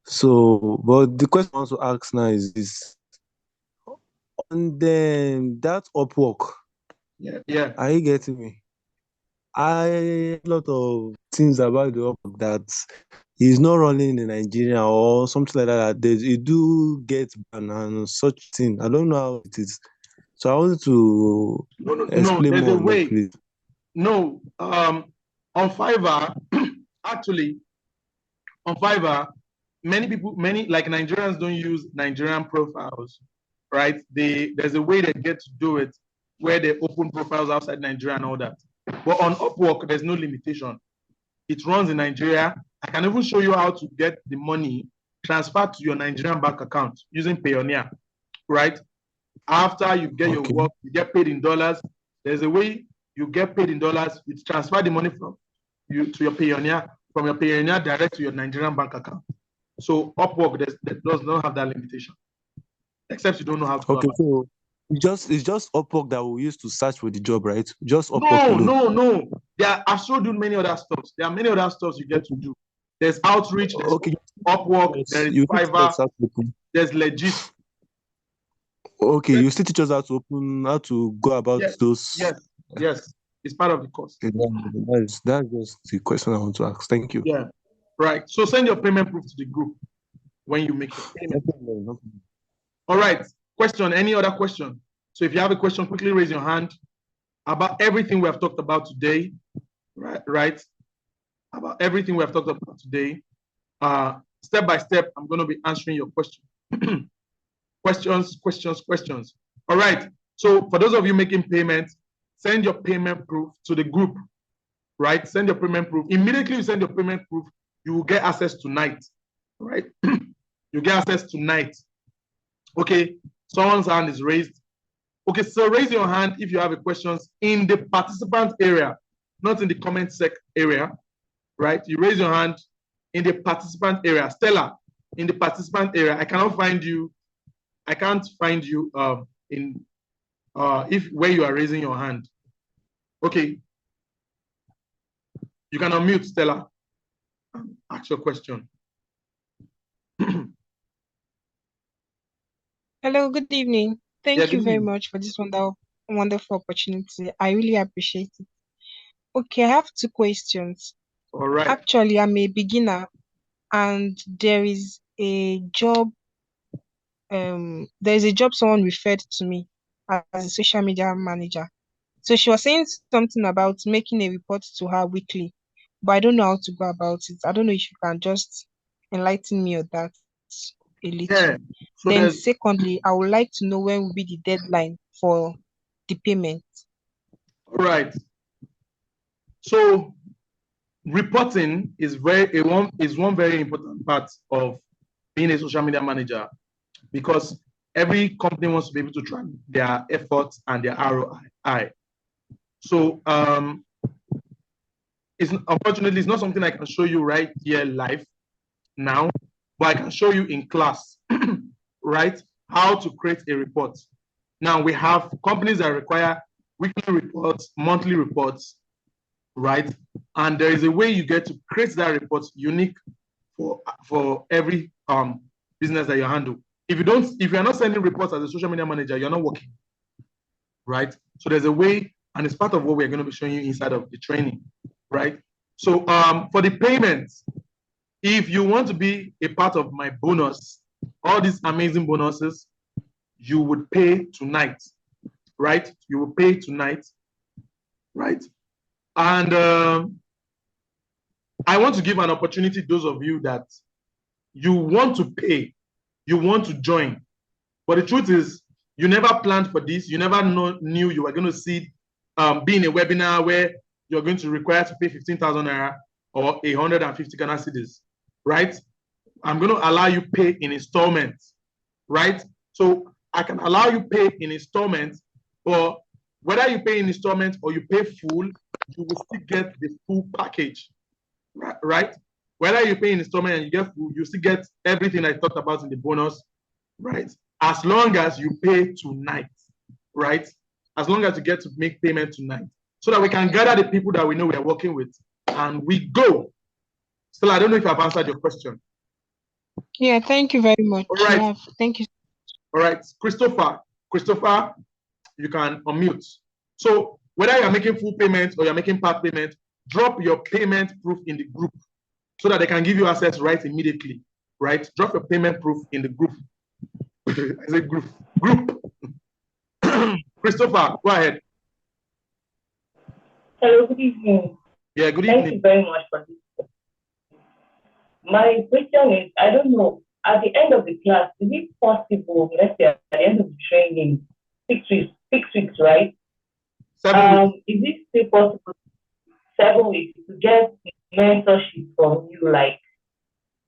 So, but the question I want to ask now is this. On that Upwork, Yeah. are you getting me? I a lot of things about the Upwork that is not running in Nigeria or something like that. It do get banned and such thing. I don't know how it is. So I wanted to explain there's more a on that, way. please. No, on Fiverr, actually, on Fiverr, many like Nigerians don't use Nigerian profiles, right? There's a way they get to do it where they open profiles outside Nigeria and all that. But on Upwork, there's no limitation. It runs in Nigeria. I can even show you how to get the money transferred to your Nigerian bank account using Payoneer, right? After you get your work, you get paid in dollars. There's a way you get paid in dollars. You transfer the money from you to your Payoneer, from your Payoneer direct to your Nigerian bank account. So Upwork does not have that limitation, except you don't know how to. Okay, so it's just Upwork that we use to search for the job, right? Just Upwork alone. No. I've showed you many other stuff. There are many other stuff you get to do. There's outreach. There's Upwork. There is Fiverr. There's Legit. Okay, you still teach us how to go about those. Yes. It's part of the course. That's just the question I want to ask. Thank you. Yeah, right. So send your payment proof to the group when you make your payment. All right. Question. Any other question? So if you have a question, quickly raise your hand about everything we have talked about today. Right. About everything we have talked about today. Step by step, I'm going to be answering your question. Questions. All right. So for those of you making payments, send your payment proof to the group, right? Send your payment proof. Immediately you send your payment proof, you will get access tonight, right? You get access tonight. Okay, someone's hand is raised. Okay, so raise your hand if you have a questions in the participant area, not in the comment area, right? You raise your hand in the participant area. Stella, in the participant area, I can't find you in where you are raising your hand. Okay. You can unmute, Stella. Ask your question. Hello, good evening. Thank you very much for this wonderful opportunity. I really appreciate it. Okay, I have two questions. All right. Actually, I'm a beginner and there is a job someone referred to me as a social media manager. So she was saying something about making a report to her weekly, but I don't know how to go about it. I don't know if you can just enlighten me on that a little. Yeah. So then secondly, I would like to know when will be the deadline for the payment. All right. So reporting is one very important part of being a social media manager, because every company wants to be able to track their efforts and their ROI. So unfortunately, it's not something I can show you right here live now, but I can show you in class, right, how to create a report. Now, we have companies that require weekly reports, monthly reports, right? And there is a way you get to create that report unique for every business that you handle. If you're not sending reports as a social media manager, you're not working, right? So there's a way, and it's part of what we're going to be showing you inside of the training, right? So for the payments, if you want to be a part of my bonus, all these amazing bonuses, you would pay tonight, right? You will pay tonight, right? And I want to give an opportunity to those of you that you want to pay, you want to join. But the truth is, You never planned for this. You never knew you were going to see be in a webinar where you're going to require to pay 15,000 naira or 150 Ghana cedis, right? I'm going to allow you pay in installments, right? So I can allow you pay in installments, but whether you pay in installments or you pay full, you will still get the full package, right? Whether you pay in installment and you get full, you still get everything I talked about in the bonus, right? As long as you pay tonight, right? As long as you get to make payment tonight, so that we can gather the people that we know we are working with and we go. Still, I don't know if I've answered your question. Yeah, thank you very much. All right. You have. Thank you. All right, Christopher, you can unmute. So whether you're making full payment or you're making part payment, drop your payment proof in the group so that they can give you access right immediately, right? Drop your payment proof in the group. I say group. Christopher, go ahead. Hello, good evening. Yeah, good evening. Thank you very much for this. My question is, I don't know, at the end of the class, is it possible, let's say at the end of the training, 6 weeks, right? 7 weeks. Is it still possible 7 weeks to get mentorship from you, like,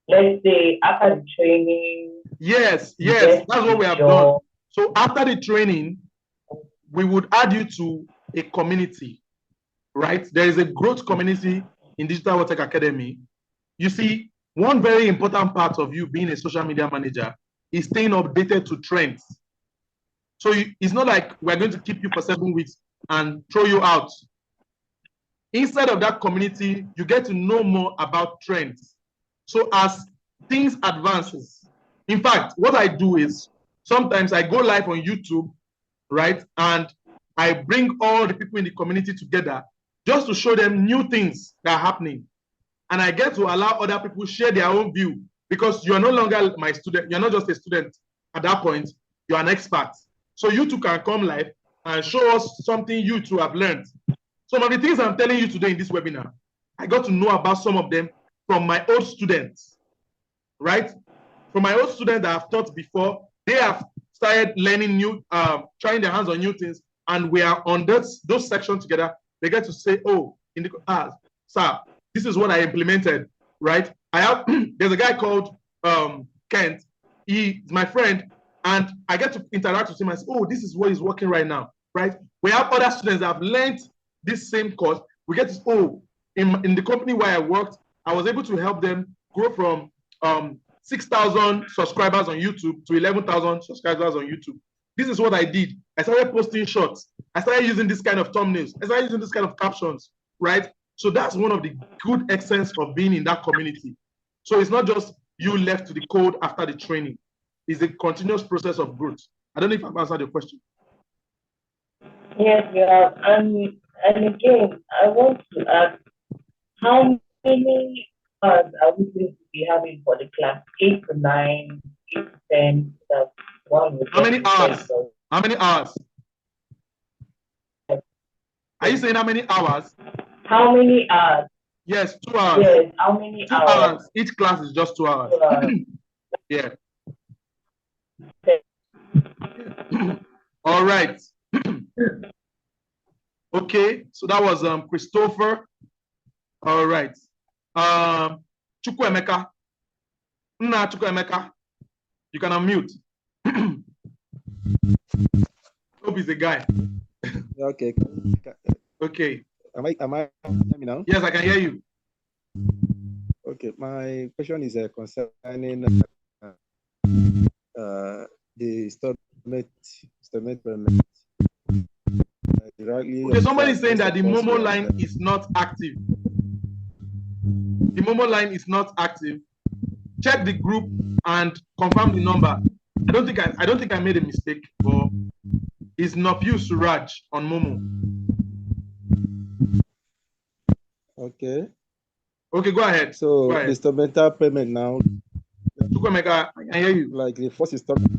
let's say after the training? Yes, that's what we have done. So after the training, we would add you to a community, right? There is a growth community in Digital World Tech Academy. You see, one very important part of you being a social media manager is staying updated to trends. So it's not like we're going to keep you for 7 weeks and throw you out. Inside of that community, you get to know more about trends. So as things advances, in fact, what I do is sometimes I go live on YouTube, right? And I bring all the people in the community together just to show them new things that are happening. And I get to allow other people share their own view, because you're no longer my student. You're not just a student at that point. You're an expert. So you too can come live and show us something you too have learned. Some of the things I'm telling you today in this webinar, I got to know about some of them from my old students, right? From my old students that I've taught before, they have started learning new, trying their hands on new things, and we are on those sections together. They get to say, oh, sir, this is what I implemented, right? I have, there's a guy called Kent. He's my friend, and I get to interact with him and say, oh, this is what is working right now, right? We have other students that have learned this same course. We get to, oh, in the company where I worked, I was able to help them grow from 6,000 subscribers on YouTube to 11,000 subscribers on YouTube. This is what I did. I started posting shorts. I started using this kind of thumbnails. I started using this kind of captions, right? So that's one of the good essence of being in that community. So it's not just you left to the code after the training. It's a continuous process of growth. I don't know if I've answered your question. Yes, you have. And again, I want to ask, how many hours are we going to be having for the class? 8 to 9, 8 to 10? That's one. How many hours? How many hours? Are you saying how many hours? How many hours? Yes, 2 hours. Yes, how many 2 hours? hours. Each class is just 2 hours. 2 hours. Yeah. All right. Okay, so that was Christopher. All right. Chukwuemeka. Chukwuemeka. You can unmute. Hope he's a guy. Okay. Okay. Am I hear me now? Yes, I can hear you. Okay. My question is concerning the installment payment. Okay, somebody is saying that the Momo line is not active. The Momo line is not active. Check the group and confirm the number. I don't think I made a mistake, but it's Nopiu Suraj on Momo. Okay. Okay, go ahead. So go ahead. The instrumental payment now. Chukwuemeka, I can hear you. Like the first installment,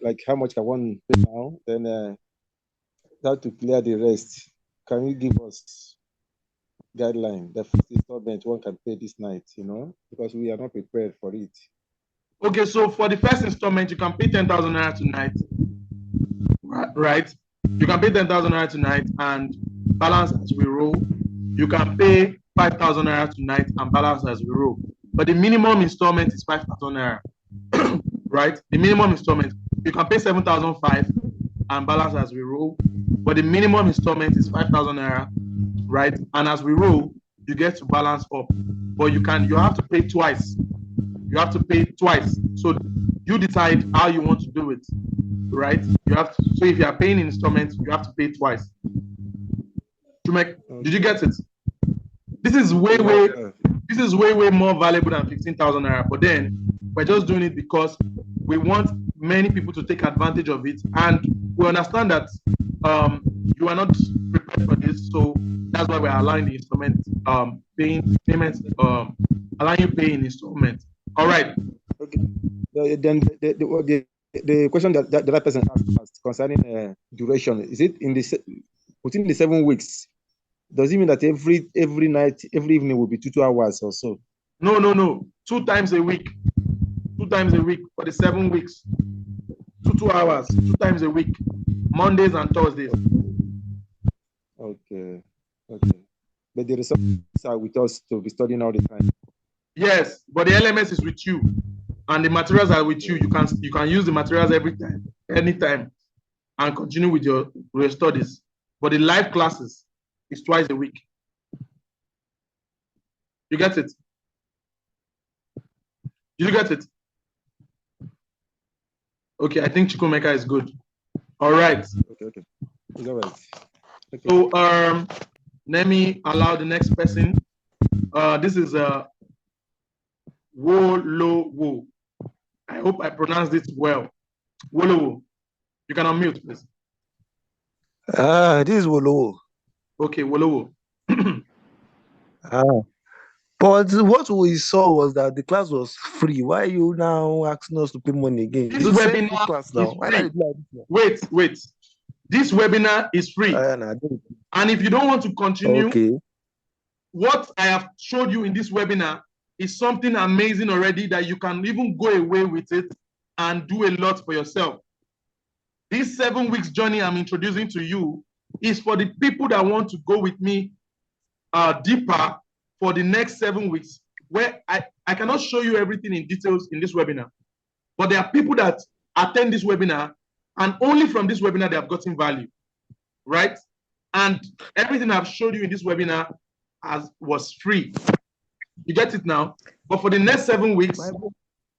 like how much can one pay now? Then how to clear the rest? Can you give us guideline? The first installment one can pay this night, because we are not prepared for it. Okay, so for the first installment, you can pay 10,000 naira tonight, right? You can pay 10,000 naira tonight and balance as we roll. You can pay 5,000 naira tonight and balance as we roll. But the minimum installment is 5,000 naira, right? The minimum installment. You can pay 7,500 and balance as we roll. But the minimum installment is 5,000 naira, right? And as we roll, you get to balance up. But you have to pay twice. You have to pay twice. So you decide how you want to do it, right? So if you are paying installments, you have to pay twice. Did you get it? This is way more valuable than 15,000 naira. But then we're just doing it because we want many people to take advantage of it, and we understand that you are not prepared for this, so that's why we're allowing the installment payments, allowing you pay in installments. All right. Okay. Then the question that that person asked concerning duration, is it within the 7 weeks? Does it mean that every night, every evening will be 2 hours or so? No. 2 times a week. 2 times a week for the 7 weeks. 2 hours, 2 times a week, Mondays and Thursdays. Okay. But the resources are with us to be studying all the time. Yes, but the LMS is with you, and the materials are with you. You can use the materials every time, anytime, and continue with your studies. But the live classes is twice a week. You get it? Did you get it? Okay, I think Chukwemeka is good. All right. Okay. It's all right. Okay. So let me allow the next person. This is Wolowo. I hope I pronounced it well. Wolowo. You can unmute, please. This is Wolowo. Okay, Wolowo. But what we saw was that the class was free. Why are you now asking us to pay money again? This webinar class now. is free. Wait. This webinar is free. And if you don't want to continue, okay, what I have showed you in this webinar is something amazing already that you can even go away with it and do a lot for yourself. This 7 weeks journey I'm introducing to you is for the people that want to go with me deeper for the next 7 weeks, where I cannot show you everything in details in this webinar. But there are people that attend this webinar, and only from this webinar they have gotten value, right? And everything I've showed you in this webinar was free. You get it now? But for the next 7 weeks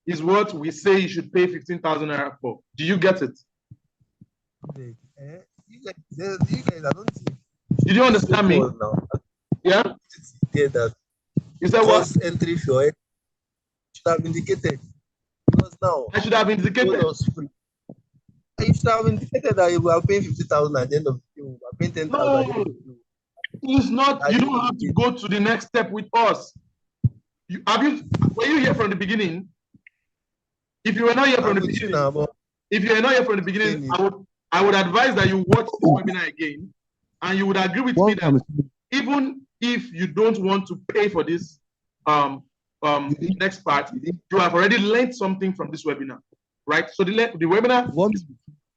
is what we say you should pay 15,000 naira for. Do you get it? You guys, I don't think. Did you understand me? Yeah? That you said what? Entry for it should have indicated. Because now I should have indicated. You should have indicated that you are paying 50,000 at the end of the day. You are paying 10,000. No, it's not. You don't have to go to the next step with us. Were you here from the beginning? If you were not here from the beginning, I would advise that you watch the webinar again, and you would agree with me that even if you don't want to pay for this next part, you have already learned something from this webinar, right? So the webinar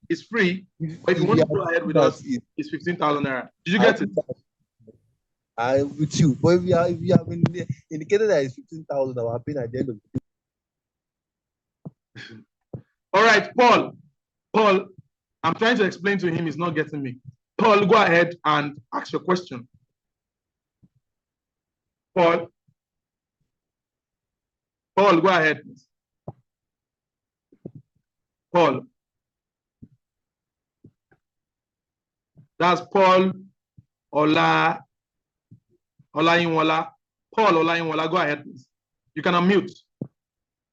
is free, but if you want to go ahead with us, it's 15,000 naira. Did you get it? I'm with you, but if you have indicated that it's 15,000, I will pay at the end of the day. All right, Paul, I'm trying to explain to him, he's not getting me. Paul, go ahead and ask your question. Paul, go ahead. Paul. That's Paul Olayinwola. Paul Olayinwola, go ahead, please. You can unmute.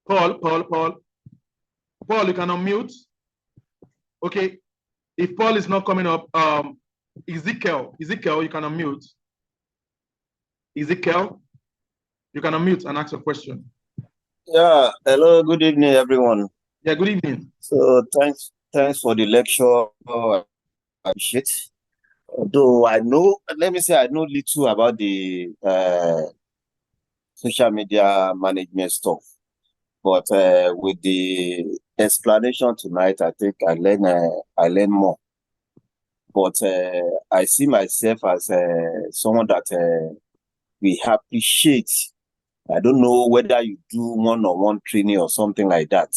Paul, you can unmute. Okay. If Paul is not coming up, Ezekiel, you can unmute. Ezekiel, you can unmute and ask a question. Yeah, hello, good evening, everyone. Yeah, good evening. So thanks for the lecture. I appreciate. Although I know little about the social media management stuff. But with the explanation tonight, I think I learn more. But I see myself as someone that we appreciate. I don't know whether you do one-on-one training or something like that.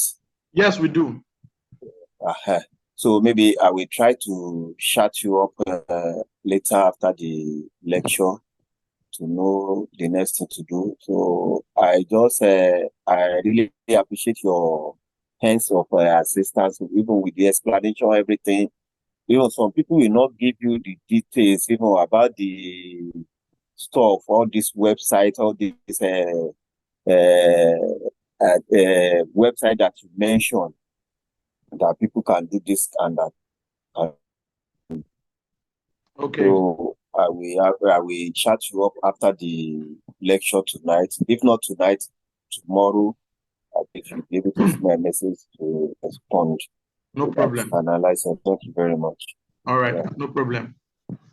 Yes, we do. So maybe I will try to chat you up later after the lecture to know the next thing to do. So I just I really appreciate your hands of assistance, even with the explanation, everything. You know, some people will not give you the details, you know, about the stuff, all this website, all this website that you mentioned, that people can do this and that. Okay. So I will chat you up after the lecture tonight. If not tonight, tomorrow, I think you'll be able to see my message to respond. No problem. Analyze it. Thank you very much. All right, no problem.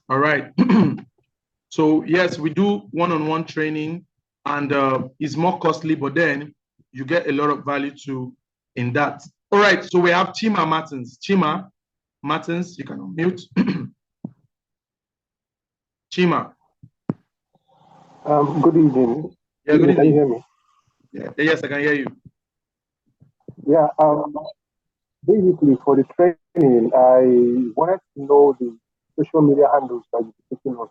All right. So yes, we do one-on-one training, and it's more costly, but then you get a lot of value too in that. All right, so we have Chima Martins. Chima Martins, you can unmute. Chima. Good evening. Yeah, good evening. Can you hear me? Yeah, yes, I can hear you. Yeah. Basically, for the training, I wanted to know the social media handles that you're taking us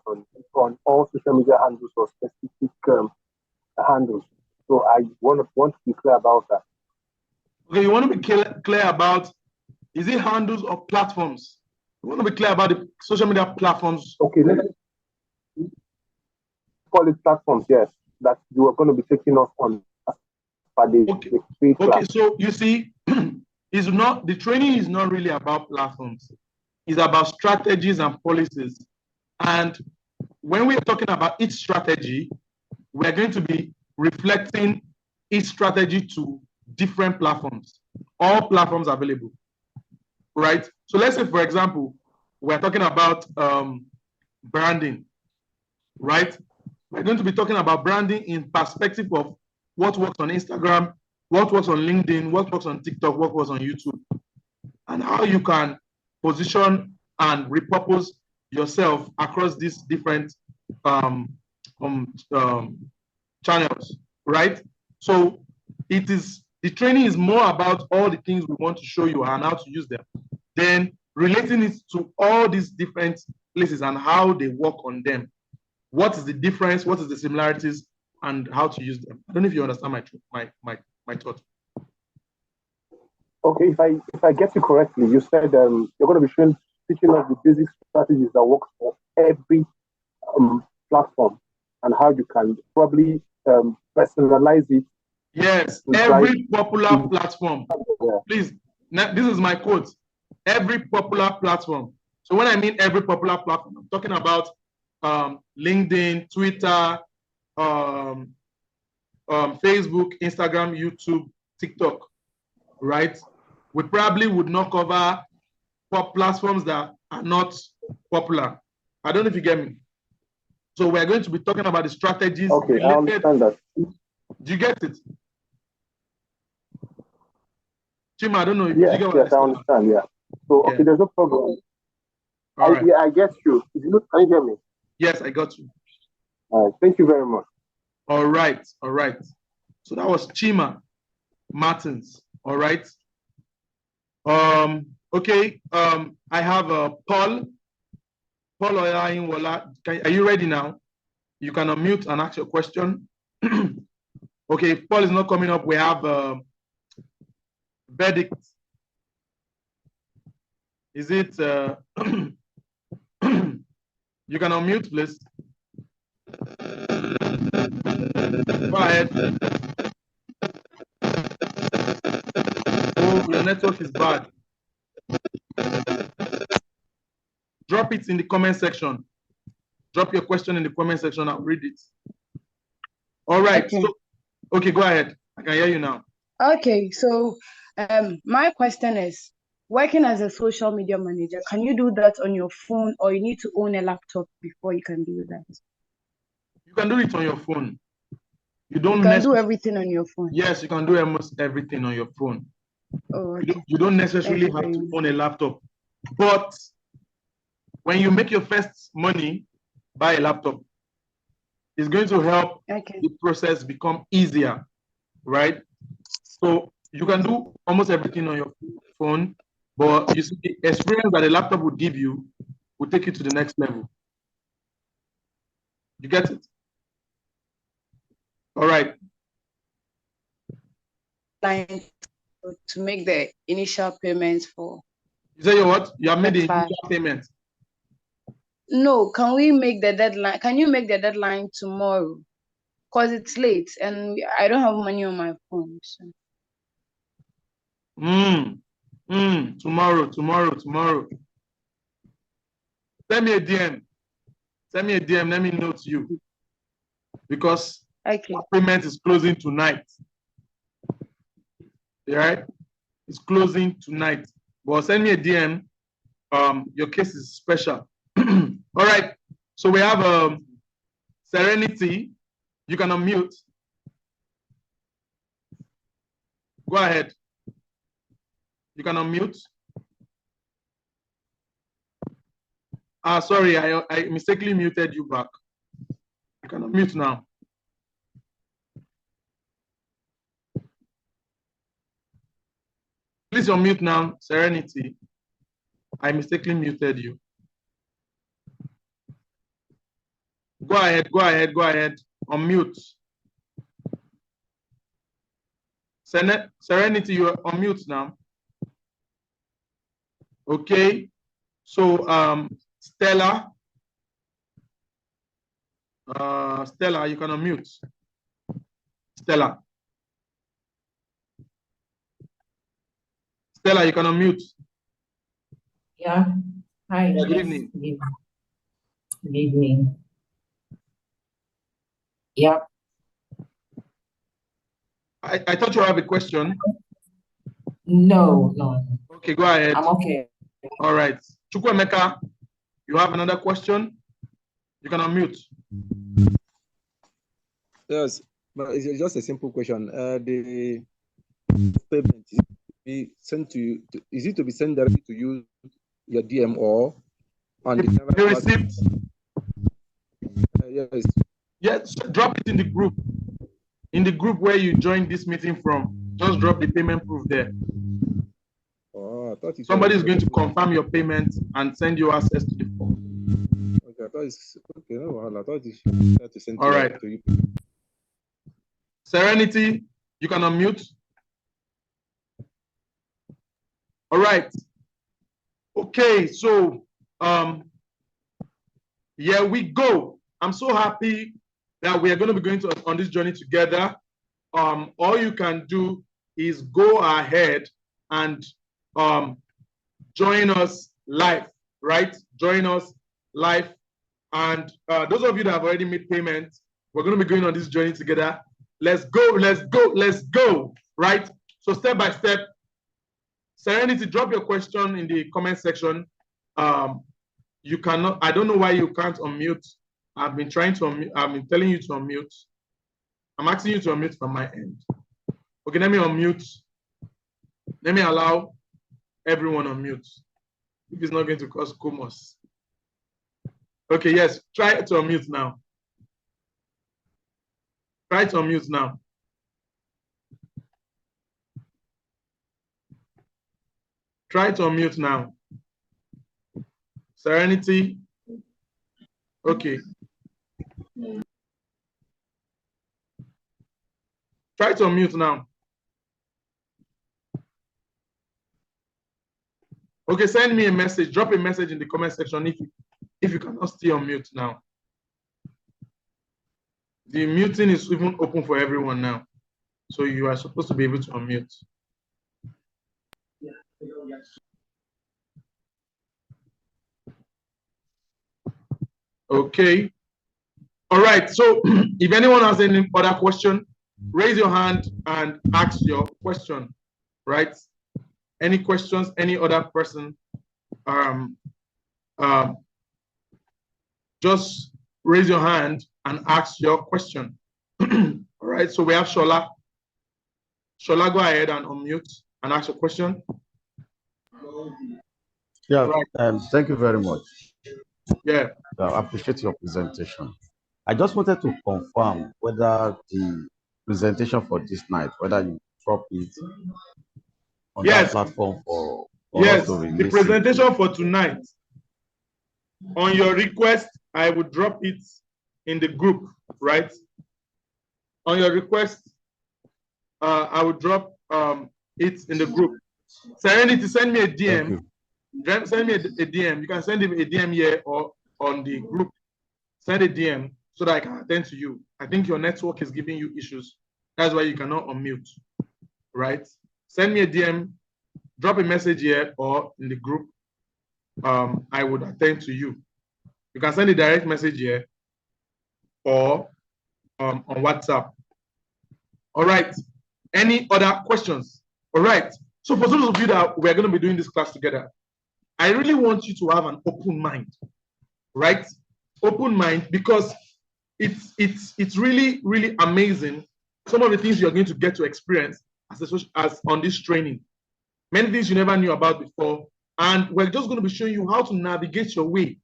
on all social media handles or specific handles. So I want to be clear about that. Okay, you want to be clear about, is it handles or platforms? You want to be clear about the social media platforms. Okay, let's call it platforms, yes, that you are going to be taking us on. Okay, so you see, the training is not really about platforms. It's about strategies and policies. And when we're talking about each strategy, we're going to be reflecting each strategy to different platforms, all platforms available, right? So let's say, for example, we're talking about branding, right? We're going to be talking about branding in perspective of what works on Instagram, what works on LinkedIn, what works on TikTok, what works on YouTube, and how you can position and repurpose yourself across these different channels, right? So the training is more about all the things we want to show you and how to use them. Then relating it to all these different places and how they work on them. What is the difference? What is the similarities, and how to use them? I don't know if you understand my thought. Okay, if I get you correctly, you said you're going to be teaching us the basic strategies that work for every platform and how you can probably personalize it. Yes, every popular platform. Yeah. Please, now, this is my quote. Every popular platform. So when I mean every popular platform, I'm talking about LinkedIn, Twitter, Facebook, Instagram, YouTube, TikTok, right? We probably would not cover platforms that are not popular. I don't know if you get me. So we're going to be talking about the strategies. Okay, I understand that. Do you get it? Chima, I don't know. Yes, I understand. Yeah. So, okay, there's no problem. Yeah, I get you. Can you hear me? Yes, I got you. All right. Thank you very much. All right. So that was Chima Martins. All right. Okay. I have Paul. Paul Oyainwola. Are you ready now? You can unmute and ask your question. Okay, if Paul is not coming up, we have Verdict. Is it you can unmute, please. Go ahead. Oh, your network is bad. Drop it in the comment section. Drop your question in the comment section. I'll read it. All right. Okay. So, okay, go ahead. I can hear you now. Okay. So, my question is, working as a social media manager, can you do that on your phone, or you need to own a laptop before you can do that? You can do it on your phone. You don't You can do everything on your phone. Yes, you can do almost everything on your phone. Oh, okay. You don't necessarily Thank you have very to much. own a laptop. But when you make your first money, buy a laptop. It's going to help Okay. the process become easier, right? So you can do almost everything on your phone, but you see, the experience that a laptop would give you will take you to the next level. You get it? All right. Line to make the initial payments for You say you what? You have made the class. initial payment. No, can we make the deadline? Can you make the deadline tomorrow? Because it's late and I don't have money on my phone. So. Tomorrow. Send me a DM. Let me know to you. Because okay. Payment is closing tonight. Right? It's closing tonight. But send me a DM. Your case is special. All right. So we have Serenity. You can unmute. Go ahead. You can unmute. Sorry, I mistakenly muted you back. You can unmute now. Please unmute now, Serenity. I mistakenly muted you. Go ahead. Unmute. Serenity, you are on mute now. Okay. So Stella. Stella, you can unmute. Stella, you can unmute. Yeah. Hi. Yeah, good evening. Good evening. Yeah. I thought you have a question. No. Okay, go ahead. I'm okay. All right. Chukwemeka, you have another question? You can unmute. Yes, but it's just a simple question. The payment is be sent to you. Is it to be sent directly to you, your DM, or on the receipt? Yes. Yes. Drop it in the group. In the group where you joined this meeting from, just drop the payment proof there. Oh, I thought somebody is going to confirm your payment and send you access to the form. Okay, I thought it's okay. No, I thought it's to send all right. to you. Serenity, you can unmute. All right. Okay, so here we go. I'm so happy that we are going to be going on this journey together. All you can do is go ahead and join us live, right? Join us live. And those of you that have already made payments, we're going to be going on this journey together. Let's go, right? So step by step, Serenity, drop your question in the comment section. You cannot, I don't know why you can't unmute. I've been trying to unmute, I've been telling you to unmute. I'm asking you to unmute from my end. Okay, let me unmute. Let me allow everyone unmute. If it's not going to cause comos. Okay, yes, try to unmute now. Try to unmute now. Try to unmute now. Serenity. Okay. Try to unmute now. Okay, send me a message. Drop a message in the comment section if you cannot still unmute now. The muting is even open for everyone now. So you are supposed to be able to unmute. Okay. All right. So if anyone has any other question, raise your hand and ask your question, right? Any questions, any other person, just raise your hand and ask your question. All right. right, so we have Shola. Shola, go ahead and unmute and ask your question. Yeah, Right. thank you very much. Yeah. I appreciate your presentation. I just wanted to confirm whether the presentation for this night, whether you drop it on that Yes. platform for Yes, us to the release it. presentation for tonight, on your request, I will drop it in the group, right? On your request, I will drop it in the group. Serenity, send me a DM. Send me a DM. You can send him a DM here or on the group. Send a DM so that I can attend to you. I think your network is giving you issues. That's why you cannot unmute, right? Send me a DM, drop a message here or in the group. I would attend to you. You can send a direct message here or on WhatsApp. All right. Any other questions? All right. So for those of you that we're going to be doing this class together, I really want you to have an open mind, right? Open mind, because it's really, really amazing. Some of the things you're going to get to experience as on this training. Many things you never knew about before. And we're just going to be showing you how to navigate your way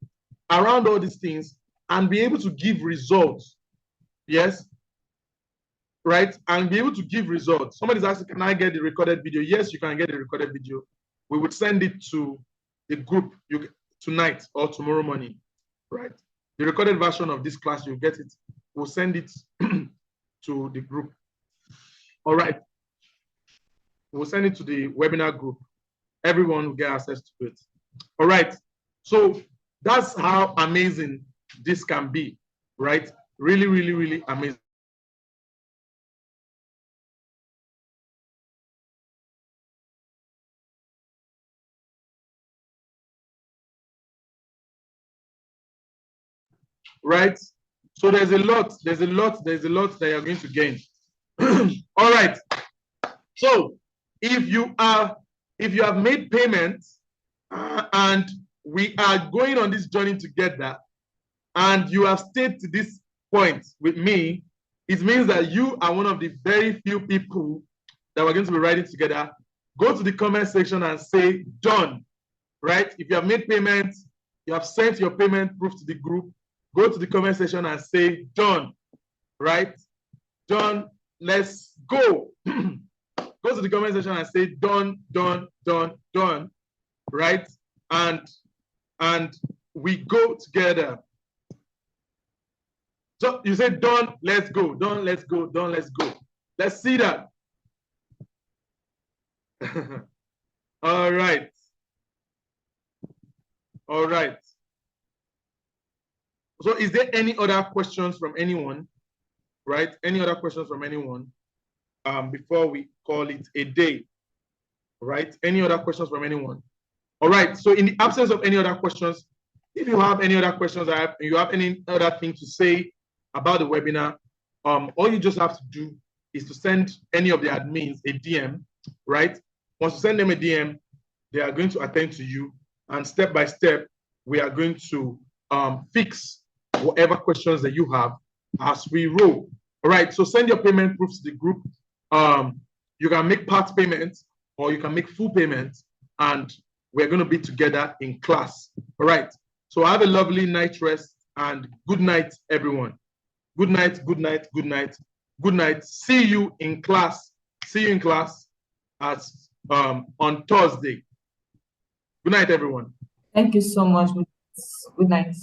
around all these things and be able to give results. Yes. Right? And be able to give results. Somebody's asking, can I get the recorded video? Yes, you can get the recorded video. We would send it to the group tonight or tomorrow morning. Right? The recorded version of this class, you'll get it. We'll send it to the group. All right. We'll send it to the webinar group. Everyone will get access to it. All right. So that's how amazing this can be, right? Really, really, really amazing. Right? So there's a lot that you're going to gain. All right. So if you have made payments and we are going on this journey together, and you have stayed to this point with me, it means that you are one of the very few people that we're going to be writing together. Go to the comment section and say done, right? If you have made payments, you have sent your payment proof to the group, go to the comment section and say done, right? Done, let's go. Go to the comment section and say done, done, done, done, right? And we go together. So you say done, let's go, done, let's go, done, let's go. Let's see that. All right. All right. So is there any other questions from anyone? Right? Any other questions from anyone before we call it a day? Right? Any other questions from anyone? All right. So in the absence of any other questions, if you have any other questions, you have any other thing to say about the webinar, all you just have to do is to send any of the admins a DM, right? Once you send them a DM, they are going to attend to you, and step by step, we are going to fix whatever questions that you have as we roll. All right, so send your payment proofs to the group. You can make part payments or you can make full payments, and we're going to be together in class. All right, so have a lovely night rest and good night, everyone. Good night, good night, good night, good night. See you in class. See you in class on Thursday. Good night, everyone. Thank you so much. Good night.